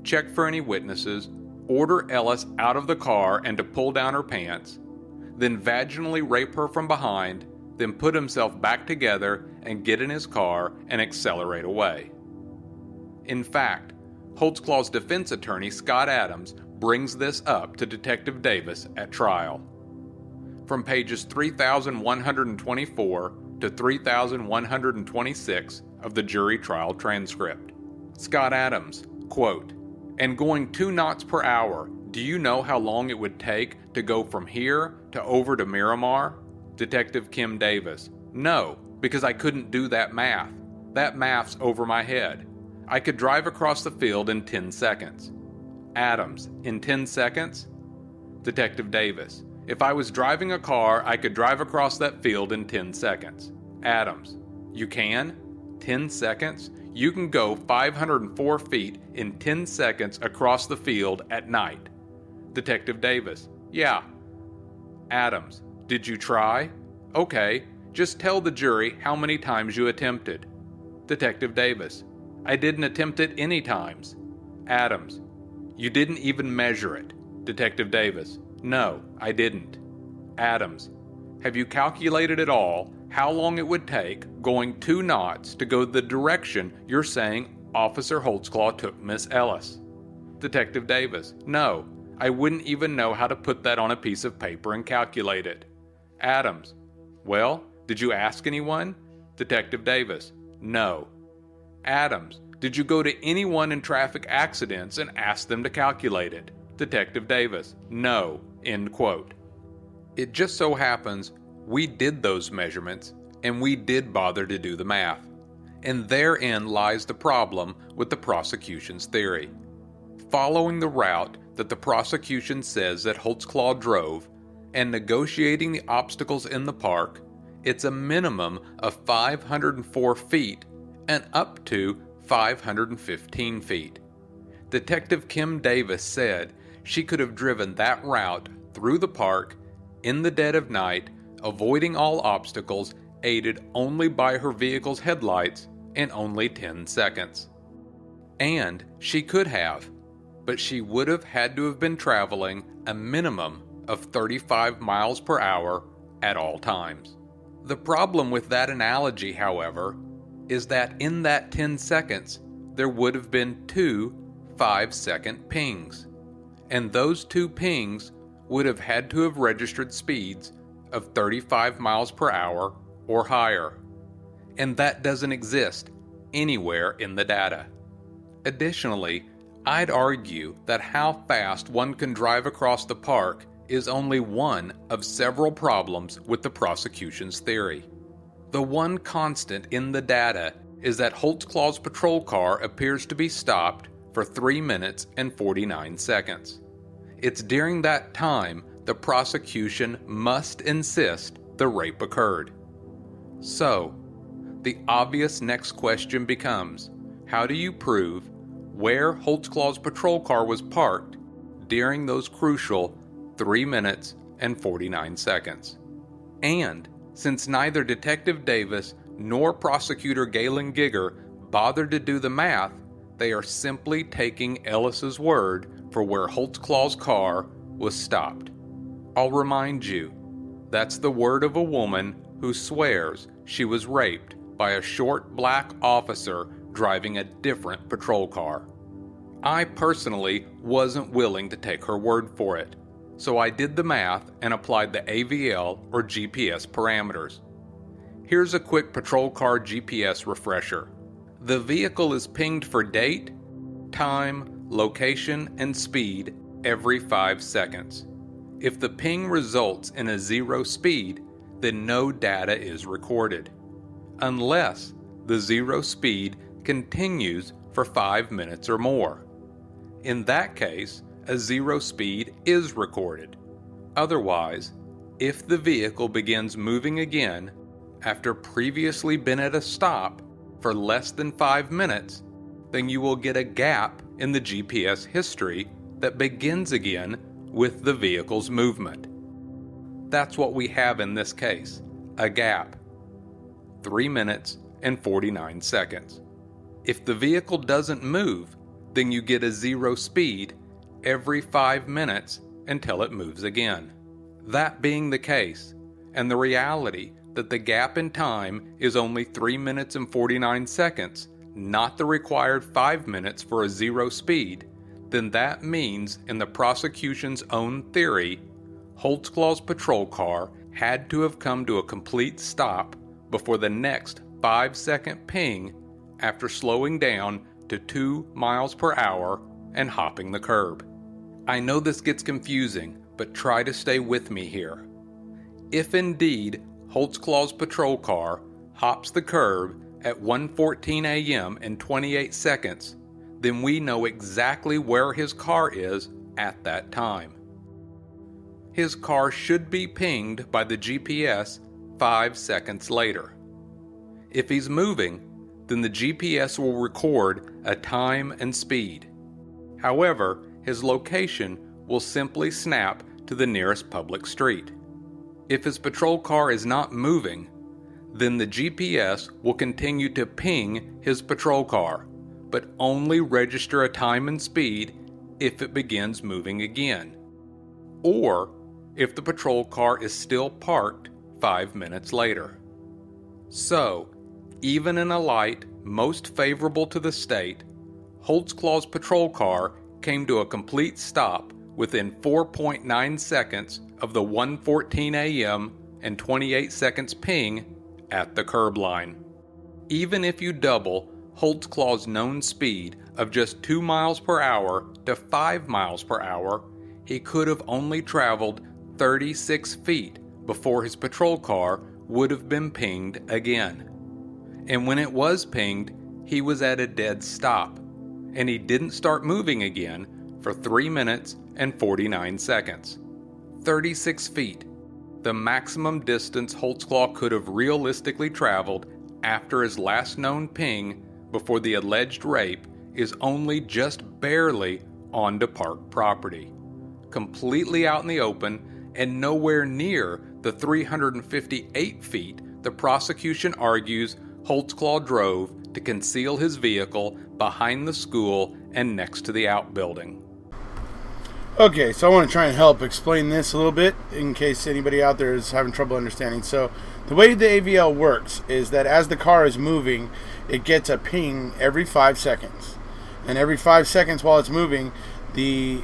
check for any witnesses, order Ellis out of the car and to pull down her pants, then vaginally rape her from behind, then put himself back together and get in his car and accelerate away. In fact, Holtzclaw's defense attorney, Scott Adams, brings this up to Detective Davis at trial. From pages 3,124 to 3,126 of the jury trial transcript. Scott Adams, quote, "And going 2 knots per hour, do you know how long it would take to go from here to over to Miramar?" Detective Kim Davis, "No, because I couldn't do that math. That math's over my head. I could drive across the field in 10 seconds. Adams, in 10 seconds? Detective Davis, if I was driving a car, I could drive across that field in 10 seconds. Adams, you can? 10 seconds? You can go 504 feet in 10 seconds across the field at night. Detective Davis, yeah. Adams, did you try? Okay, just tell the jury how many times you attempted. Detective Davis, I didn't attempt it any times. Adams, you didn't even measure it. Detective Davis, no, I didn't. Adams, have you calculated at all how long it would take going 2 knots to go the direction you're saying Officer Holtzclaw took Miss Ellis? Detective Davis, no, I wouldn't even know how to put that on a piece of paper and calculate it. Adams, well, did you ask anyone? Detective Davis, no. Adams, did you go to anyone in traffic accidents and ask them to calculate it? Detective Davis, no, end quote. It just so happens we did those measurements and we did bother to do the math. And therein lies the problem with the prosecution's theory. Following the route that the prosecution says that Holtzclaw drove and negotiating the obstacles in the park, it's a minimum of 504 feet and up to 515 feet. Detective Kim Davis said she could have driven that route through the park in the dead of night, avoiding all obstacles, aided only by her vehicle's headlights, in only 10 seconds. And she could have, but she would have had to have been traveling a minimum of 35 miles per hour at all times. The problem with that analogy, however, is that in that 10 seconds, there would have been 2 5-second pings. And those 2 pings would have had to have registered speeds of 35 miles per hour or higher. And that doesn't exist anywhere in the data. Additionally, I'd argue that how fast one can drive across the park is only one of several problems with the prosecution's theory. The one constant in the data is that Holtzclaw's patrol car appears to be stopped for 3 minutes and 49 seconds. It's during that time the prosecution must insist the rape occurred. So, the obvious next question becomes, how do you prove where Holtzclaw's patrol car was parked during those crucial 3 minutes and 49 seconds? And since neither Detective Davis nor Prosecutor Galen Giger bothered to do the math, They are simply taking Ellis's word for where Holtzclaw's car was stopped. I'll remind you, that's the word of a woman who swears she was raped by a short black officer driving a different patrol car. I personally wasn't willing to take her word for it, so I did the math and applied the AVL or GPS parameters. Here's a quick patrol car GPS refresher. The vehicle is pinged for date, time, location, and speed every 5 seconds. If the ping results in a 0 speed, then no data is recorded, unless the 0 speed continues for 5 minutes or more. In that case, a 0 speed is recorded. Otherwise, if the vehicle begins moving again after previously been at a stop for less than 5 minutes, then you will get a gap in the GPS history that begins again with the vehicle's movement. That's what we have in this case, a gap. 3 minutes and 49 seconds. If the vehicle doesn't move, then you get a 0 speed every 5 minutes until it moves again. That being the case, and the reality that the gap in time is only 3 minutes and 49 seconds, not the required 5 minutes for a 0 speed, then that means, in the prosecution's own theory, Holtzclaw's patrol car had to have come to a complete stop before the next 5-second ping after slowing down to 2 miles per hour and hopping the curb. I know this gets confusing, but try to stay with me here. If indeed Holtzclaw's patrol car hops the curb at 1:14 a.m. and 28 seconds, then we know exactly where his car is at that time. His car should be pinged by the GPS 5 seconds later. If he's moving, then the GPS will record a time and speed. However, his location will simply snap to the nearest public street. If his patrol car is not moving, then the GPS will continue to ping his patrol car, but only register a time and speed if it begins moving again, or if the patrol car is still parked 5 minutes later. So, even in a light most favorable to the state, Holtzclaw's patrol car came to a complete stop within 4.9 seconds of the 1:14 a.m. and 28 seconds ping at the curb line. Even if you double Holtzclaw's known speed of just 2 miles per hour to 5 miles per hour, he could have only traveled 36 feet before his patrol car would have been pinged again. And when it was pinged, he was at a dead stop, and he didn't start moving again for 3 minutes and 49 seconds. 36 feet, the maximum distance Holtzclaw could have realistically traveled after his last known ping before the alleged rape, is only just barely onto park property, completely out in the open and nowhere near the 358 feet the prosecution argues Holtzclaw drove to conceal his vehicle behind the school and next to the outbuilding. Okay, so I want to try and help explain this a little bit in case anybody out there is having trouble understanding. So the way the AVL works is that as the car is moving, it gets a ping every 5 seconds. And every 5 seconds while it's moving, the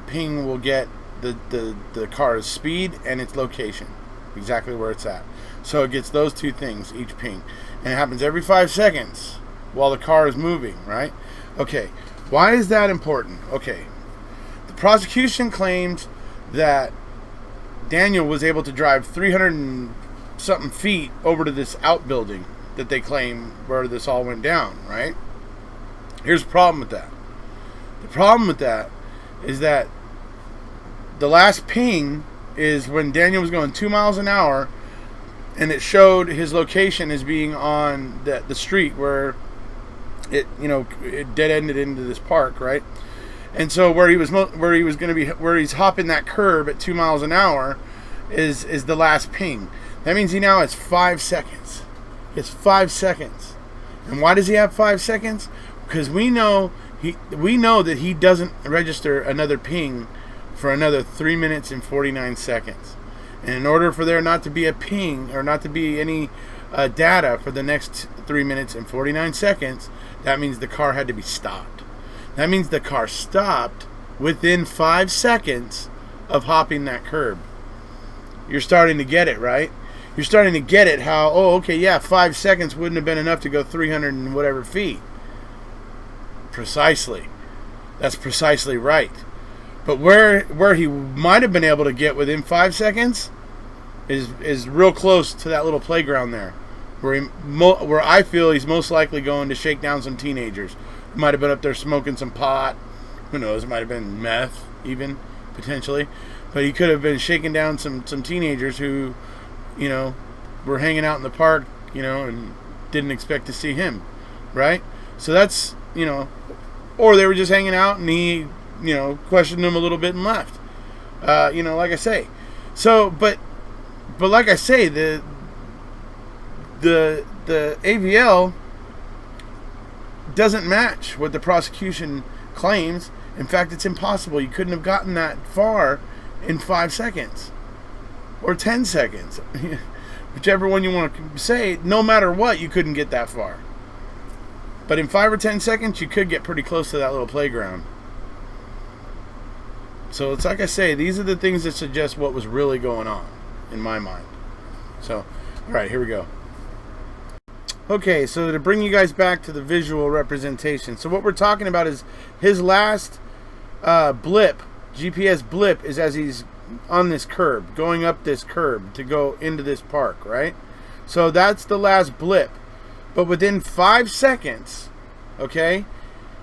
ping will get the car's speed and its location, exactly where it's at. So it gets those two things, each ping. And it happens every 5 seconds while the car is moving, right? Okay, why is that important? Okay, the prosecution claims that Daniel was able to drive 300 and something feet over to this outbuilding that they claim where this all went down, right? Here's the problem with that. The problem with that is that the last ping is when Daniel was going 2 miles an hour, and it showed his location as being on the street where it dead-ended into this park, right? And so where he's hopping that curb at 2 miles an hour is the last ping. That means he now has 5 seconds. It's 5 seconds. And why does he have 5 seconds? because we know that he doesn't register another ping for another 3 minutes and 49 seconds. And in order for there not to be a ping or not to be any data for the next 3 minutes and 49 seconds, that means the car had to be stopped. That means the car stopped within 5 seconds of hopping that curb. You're starting to get it, right? You're starting to get it how, 5 seconds wouldn't have been enough to go 300 and whatever feet. Precisely. That's precisely right. But where he might have been able to get within 5 seconds is real close to that little playground there, where I feel he's most likely going to shake down some teenagers. He might have been up there smoking some pot. Who knows? It might have been meth, even potentially. But he could have been shaking down some teenagers who, were hanging out in the park, and didn't expect to see him, right? So that's, or they were just hanging out and he, questioned them a little bit and left. Like I say. So, but like I say, the AVL doesn't match what the prosecution claims. In fact, it's impossible. You couldn't have gotten that far in 5 seconds or 10 seconds. Whichever one you want to say, no matter what, you couldn't get that far. But in 5 or 10 seconds, you could get pretty close to that little playground. So it's like I say, these are the things that suggest what was really going on in my mind. So, all right, here we go. Okay, so to bring you guys back to the visual representation. So what we're talking about is his last blip, GPS blip, is as he's on this curb, going up this curb to go into this park, right? So that's the last blip. But within 5 seconds, okay,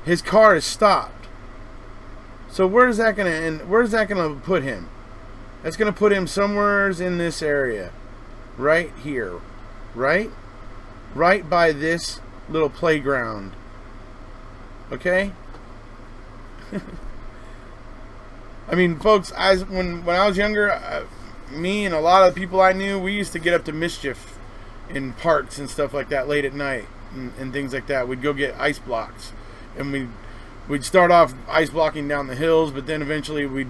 his car is stopped. So where's that going to end? Where's that going to put him? That's going to put him somewhere in this area. Right here. Right? Right by this little playground. Okay? I mean, folks, when I was younger, me and a lot of the people I knew, we used to get up to mischief in parks and stuff like that late at night and things like that. We'd go get ice blocks. And we'd start off ice blocking down the hills, but then eventually we'd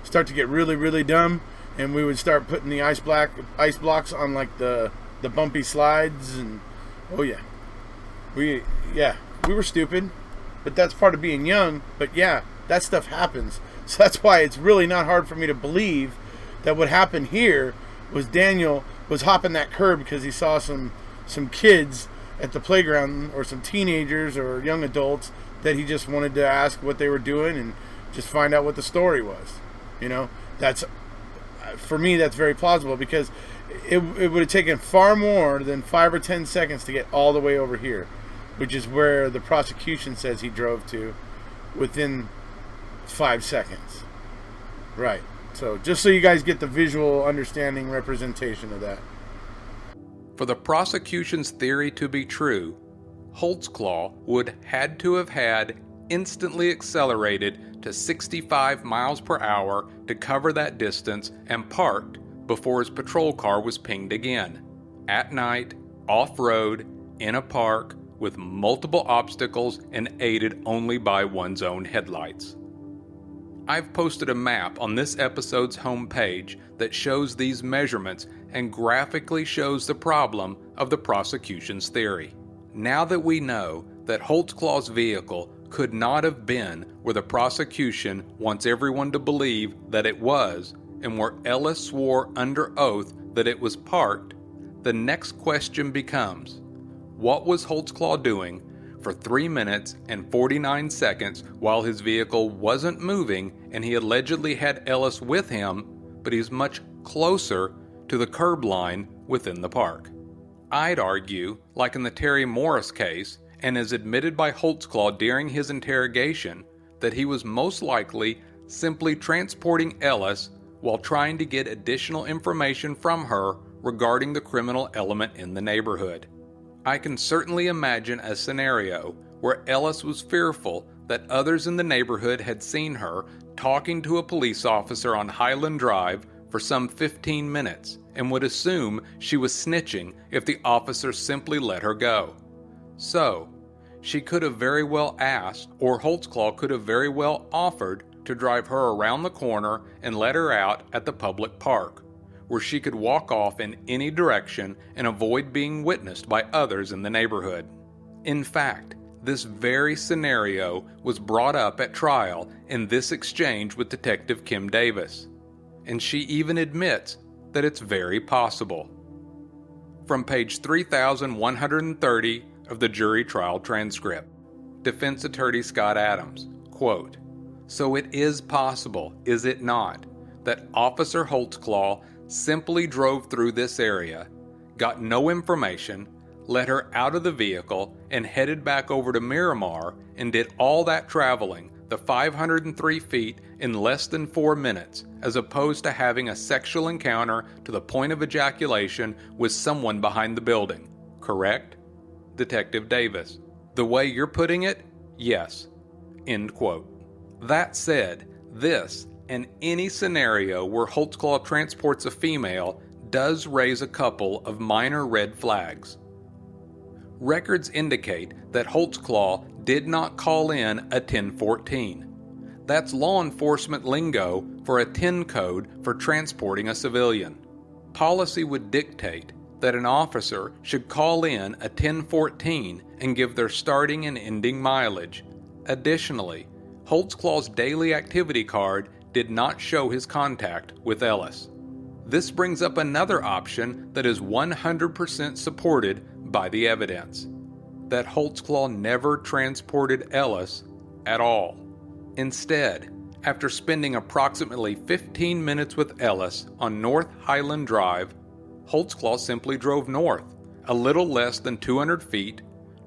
start to get really, really dumb, and we would start putting the ice blocks on like the bumpy slides, and we were stupid, but that's part of being young. But yeah, that stuff happens. So that's why it's really not hard for me to believe that what happened here was Daniel was hopping that curb because he saw some kids at the playground, or some teenagers or young adults, that he just wanted to ask what they were doing and just find out what the story was. That's, for me, that's very plausible, because it would have taken far more than 5 or 10 seconds to get all the way over here, which is where the prosecution says he drove to within 5 seconds. Right. So just so you guys get the visual understanding representation of that. For the prosecution's theory to be true, Holtzclaw would had to have had instantly accelerated to 65 miles per hour to cover that distance and parked before his patrol car was pinged again. At night, off-road, in a park, with multiple obstacles and aided only by one's own headlights. I've posted a map on this episode's homepage that shows these measurements and graphically shows the problem of the prosecution's theory. Now that we know that Holtzclaw's vehicle could not have been where the prosecution wants everyone to believe that it was, and where Ellis swore under oath that it was parked, the next question becomes, what was Holtzclaw doing for 3 minutes and 49 seconds while his vehicle wasn't moving and he allegedly had Ellis with him, but he's much closer to the curb line within the park? I'd argue, like in the Terry Morris case, and as admitted by Holtzclaw during his interrogation, that he was most likely simply transporting Ellis while trying to get additional information from her regarding the criminal element in the neighborhood. I can certainly imagine a scenario where Ellis was fearful that others in the neighborhood had seen her talking to a police officer on Highland Drive for some 15 minutes and would assume she was snitching if the officer simply let her go. So, She could have very well asked, or Holtzclaw could have very well offered to drive her around the corner and let her out at the public park, where she could walk off in any direction and avoid being witnessed by others in the neighborhood. In fact, this very scenario was brought up at trial in this exchange with Detective Kim Davis, and she even admits that it's very possible. From page 3130 of the jury trial transcript, defense attorney Scott Adams, quote, "So it is possible, is it not, that Officer Holtzclaw simply drove through this area, got no information, let her out of the vehicle, and headed back over to Miramar and did all that traveling, the 503 feet, in less than 4 minutes, as opposed to having a sexual encounter to the point of ejaculation with someone behind the building, correct?" Detective Davis, "The way you're putting it, yes." End quote. That said, this and any scenario where Holtzclaw transports a female does raise a couple of minor red flags. Records indicate that Holtzclaw did not call in a 1014. That's law enforcement lingo for a 10 code for transporting a civilian. Policy would dictate that an officer should call in a 1014 and give their starting and ending mileage. Additionally, Holtzclaw's daily activity card did not show his contact with Ellis. This brings up another option that is 100% supported by the evidence, that Holtzclaw never transported Ellis at all. Instead, after spending approximately 15 minutes with Ellis on North Highland Drive, Holtzclaw simply drove north, a little less than 200 feet,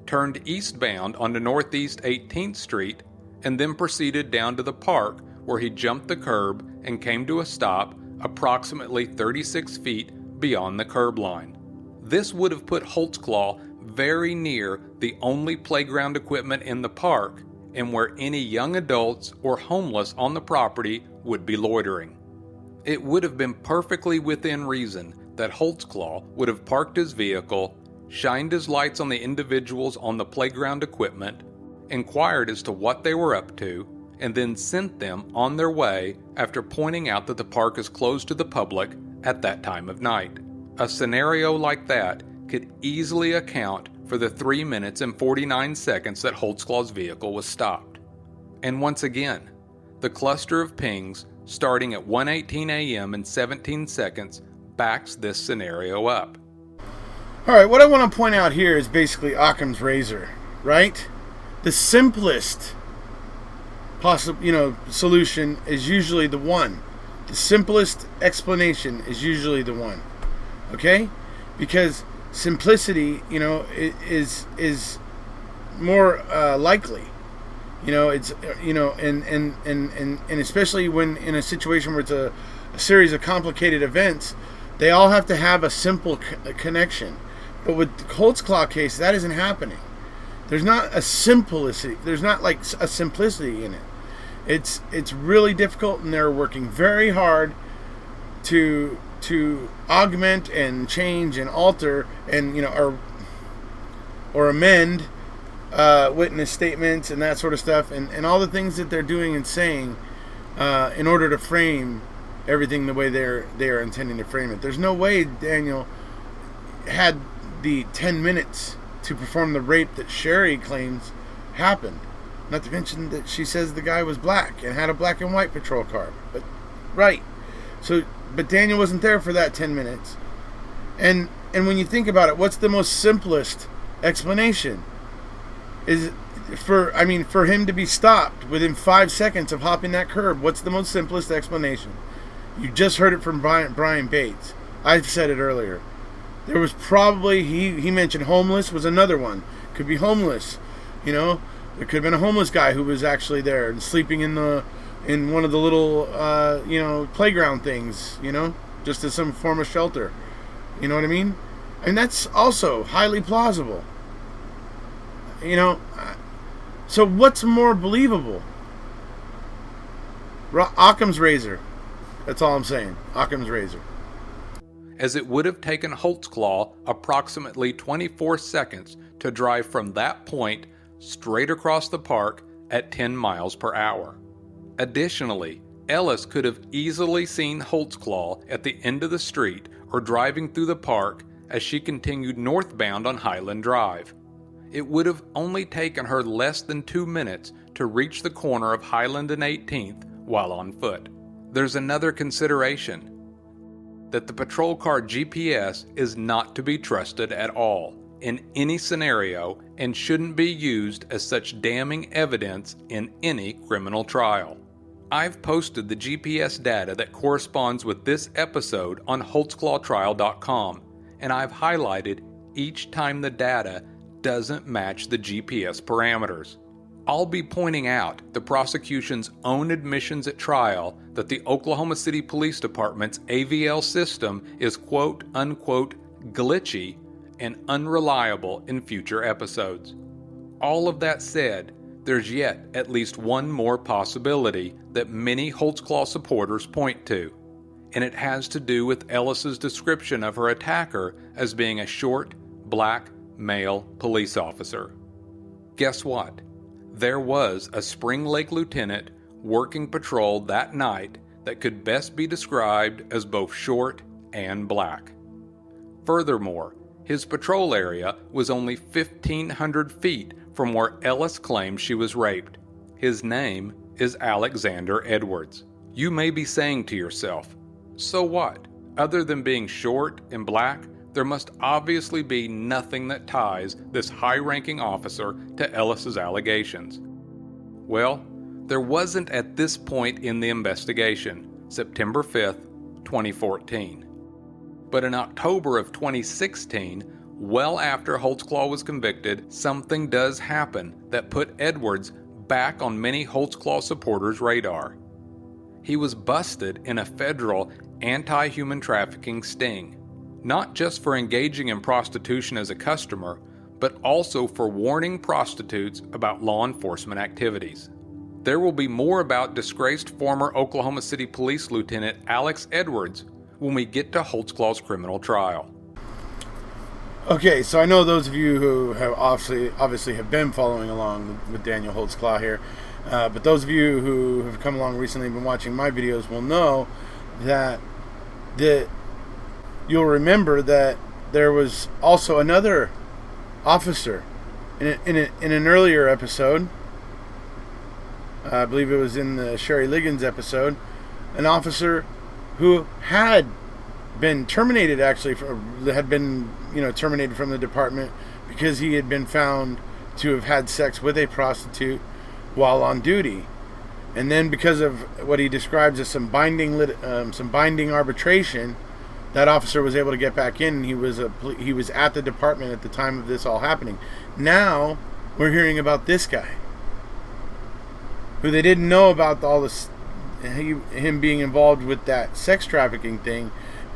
turned eastbound onto Northeast 18th Street, and then proceeded down to the park where he jumped the curb and came to a stop approximately 36 feet beyond the curb line. This would have put Holtzclaw very near the only playground equipment in the park and where any young adults or homeless on the property would be loitering. It would have been perfectly within reason that Holtzclaw would have parked his vehicle, shined his lights on the individuals on the playground equipment, inquired as to what they were up to, and then sent them on their way after pointing out that the park is closed to the public at that time of night. A scenario like that could easily account for the 3 minutes and 49 seconds that Holtzclaw's vehicle was stopped. And once again, the cluster of pings starting at 1:18 a.m. and 17 seconds backs this scenario up. All right, what I want to point out here is basically Occam's razor, right? The simplest possible, solution is usually the one. The simplest explanation is usually the one. Okay? Because simplicity, is more likely. It's and especially when in a situation where it's a series of complicated events, they all have to have a simple connection. But with the Holtzclaw case, that isn't happening. There's not a simplicity. There's not like a simplicity in it. It's really difficult, and they're working very hard to augment and change and alter and or amend witness statements and that sort of stuff, and all the things that they're doing and saying in order to frame everything the way they are intending to frame it. There's no way Daniel had the 10 minutes to perform the rape that Sherry claims happened. Not to mention that she says the guy was black and had a black and white patrol car. But Daniel wasn't there for that 10 minutes. And when you think about it, what's the most simplest explanation? Is for him to be stopped within 5 seconds of hopping that curb. What's the most simplest explanation? You just heard it from Brian Bates. I said it earlier. There was probably, he mentioned homeless was another one. Could be homeless. There could have been a homeless guy who was actually there and sleeping in one of the little playground things, just as some form of shelter. You know what I mean? And that's also highly plausible. So what's more believable? Occam's razor. That's all I'm saying. Occam's razor. As it would have taken Holtzclaw approximately 24 seconds to drive from that point straight across the park at 10 miles per hour. Additionally, Ellis could have easily seen Holtzclaw at the end of the street or driving through the park as she continued northbound on Highland Drive. It would have only taken her less than 2 minutes to reach the corner of Highland and 18th while on foot. There's another consideration: that the patrol car GPS is not to be trusted at all in any scenario and shouldn't be used as such damning evidence in any criminal trial. I've posted the GPS data that corresponds with this episode on holtzclawtrial.com, and I've highlighted each time the data doesn't match the GPS parameters. I'll be pointing out the prosecution's own admissions at trial that the Oklahoma City Police Department's AVL system is quote-unquote glitchy and unreliable in future episodes. All of that said, there's yet at least one more possibility that many Holtzclaw supporters point to, and it has to do with Ellis's description of her attacker as being a short, black, male police officer. Guess what? There was a Spring Lake lieutenant working patrol that night that could best be described as both short and black. Furthermore, his patrol area was only 1,500 feet from where Ellis claimed she was raped. His name is Alexander Edwards. You may be saying to yourself, so what? Other than being short and black, there must obviously be nothing that ties this high-ranking officer to Ellis's allegations. Well, there wasn't at this point in the investigation, September 5th, 2014. But in October of 2016, well after Holtzclaw was convicted, something does happen that put Edwards back on many Holtzclaw supporters' radar. He was busted in a federal anti-human trafficking sting, not just for engaging in prostitution as a customer, but also for warning prostitutes about law enforcement activities. There will be more about disgraced former Oklahoma City Police Lieutenant Alex Edwards when we get to Holtzclaw's criminal trial. Okay, so I know those of you who have obviously have been following along with Daniel Holtzclaw here, but those of you who have come along recently and been watching my videos will know that you'll remember that there was also another officer in an earlier episode. I believe it was in the Sherry Liggins episode, an officer who had been terminated, terminated from the department because he had been found to have had sex with a prostitute while on duty. And then because of what he describes as some binding arbitration, that officer was able to get back in, and he was at the department at the time of this all happening. Now we're hearing about this guy, who they didn't know about all this, him being involved with that sex trafficking thing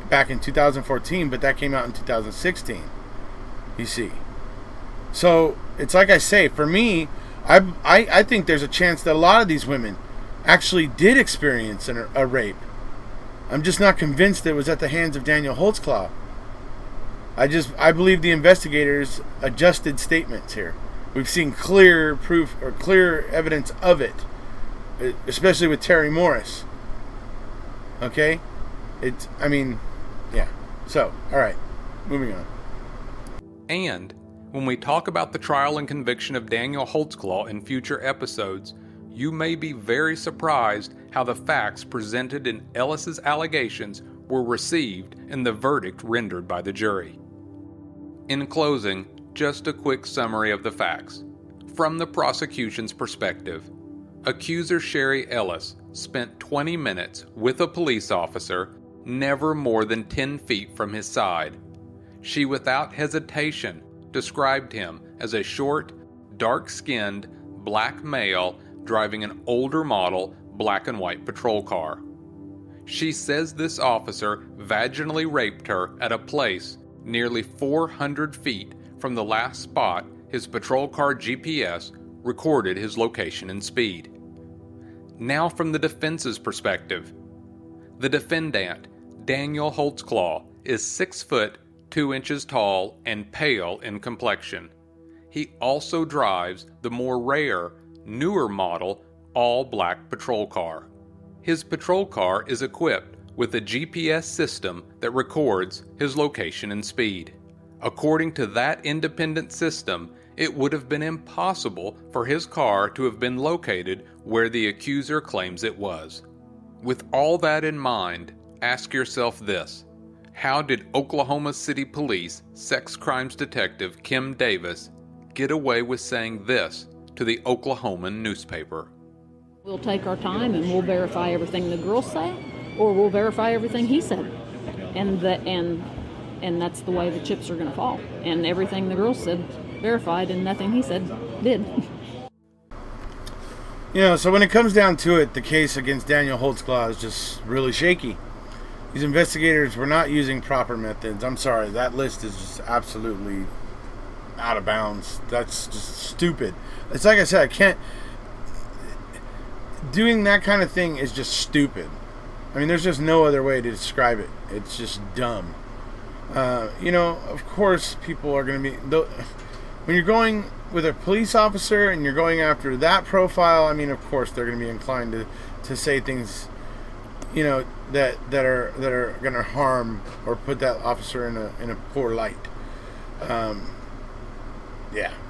back in 2014, but that came out in 2016. You see, so it's like I say, for me, I think there's a chance that a lot of these women actually did experience a rape. I'm just not convinced it was at the hands of Daniel Holtzclaw. I believe the investigators adjusted statements here. We've seen clear proof or clear evidence of it, especially with Terry Morris. Okay? Yeah. So, all right. Moving on. And when we talk about the trial and conviction of Daniel Holtzclaw in future episodes, you may be very surprised how the facts presented in Ellis's allegations were received and the verdict rendered by the jury. In closing, just a quick summary of the facts. From the prosecution's perspective, accuser Sherry Ellis spent 20 minutes with a police officer never more than 10 feet from his side. She without hesitation described him as a short, dark-skinned, black male driving an older model black and white patrol car. She says this officer vaginally raped her at a place nearly 400 feet from the last spot his patrol car GPS recorded his location and speed. Now from the defense's perspective. The defendant, Daniel Holtzclaw, is 6 foot 2 inches tall and pale in complexion. He also drives the more rare, newer model all-black patrol car. His patrol car is equipped with a GPS system that records his location and speed. According to that independent system, it would have been impossible for his car to have been located where the accuser claims it was. With all that in mind, ask yourself this: how did Oklahoma City Police sex crimes detective Kim Davis get away with saying this to the Oklahoman newspaper? We'll take our time and we'll verify everything the girl said, or we'll verify everything he said. And that's the way the chips are going to fall. And everything the girl said verified, and nothing he said did. So when it comes down to it, the case against Daniel Holtzclaw is just really shaky. These investigators were not using proper methods. I'm sorry, that list is just absolutely out of bounds. That's just stupid. It's like I said, I can't... Doing that kind of thing is just stupid. I mean, there's just no other way to describe it. It's just dumb. Of course, people are going to be... When you're going with a police officer and you're going after that profile, I mean, of course, they're going to be inclined to say things, that are going to harm or put that officer in a poor light.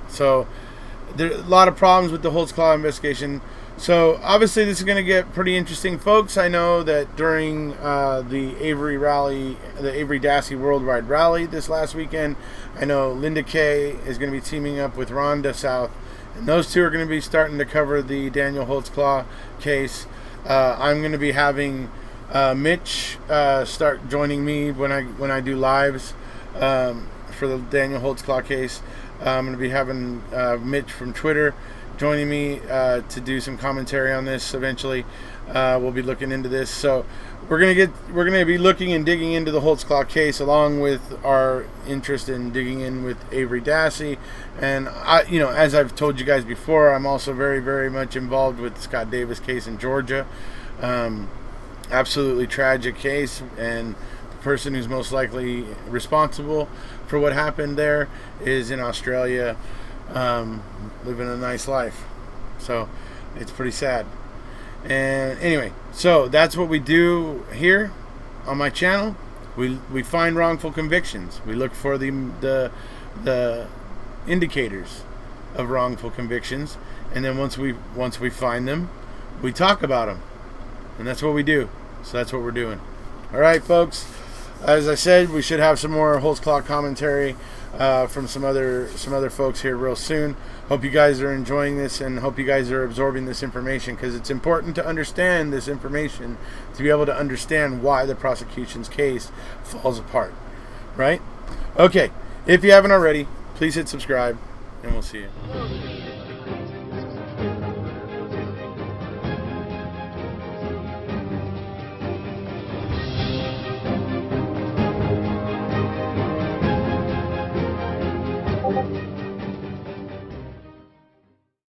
So there are a lot of problems with the Holtzclaw investigation. So obviously this is going to get pretty interesting, folks. I know that during the Avery rally, the Avery Dassey Worldwide Rally this last weekend, I know Linda Kay is going to be teaming up with Rhonda South, and those two are going to be starting to cover the Daniel Holtzclaw case. I'm going to be having Mitch start joining me when I do lives for the Daniel Holtzclaw case. I'm going to be having Mitch from Twitter joining me to do some commentary on this eventually. We'll be looking into this. So we're gonna be looking and digging into the Holtzclaw case, along with our interest in digging in with Avery Dassey. And as I've told you guys before, I'm also very, very much involved with the Scott Davis case in Georgia. Absolutely tragic case, and the person who's most likely responsible for what happened there is in Australia, living a nice life. So it's pretty sad. And anyway, so that's what we do here on my channel. We find wrongful convictions. We look for the indicators of wrongful convictions, and then once we find them, we talk about them, and that's what we do. So that's what we're doing. All right, folks. As I said, we should have some more Holtzclaw commentary from some other folks here real soon. Hope you guys are enjoying this, and hope you guys are absorbing this information, because it's important to understand this information to be able to understand why the prosecution's case falls apart. Right? Okay. If you haven't already, please hit subscribe, and we'll see you.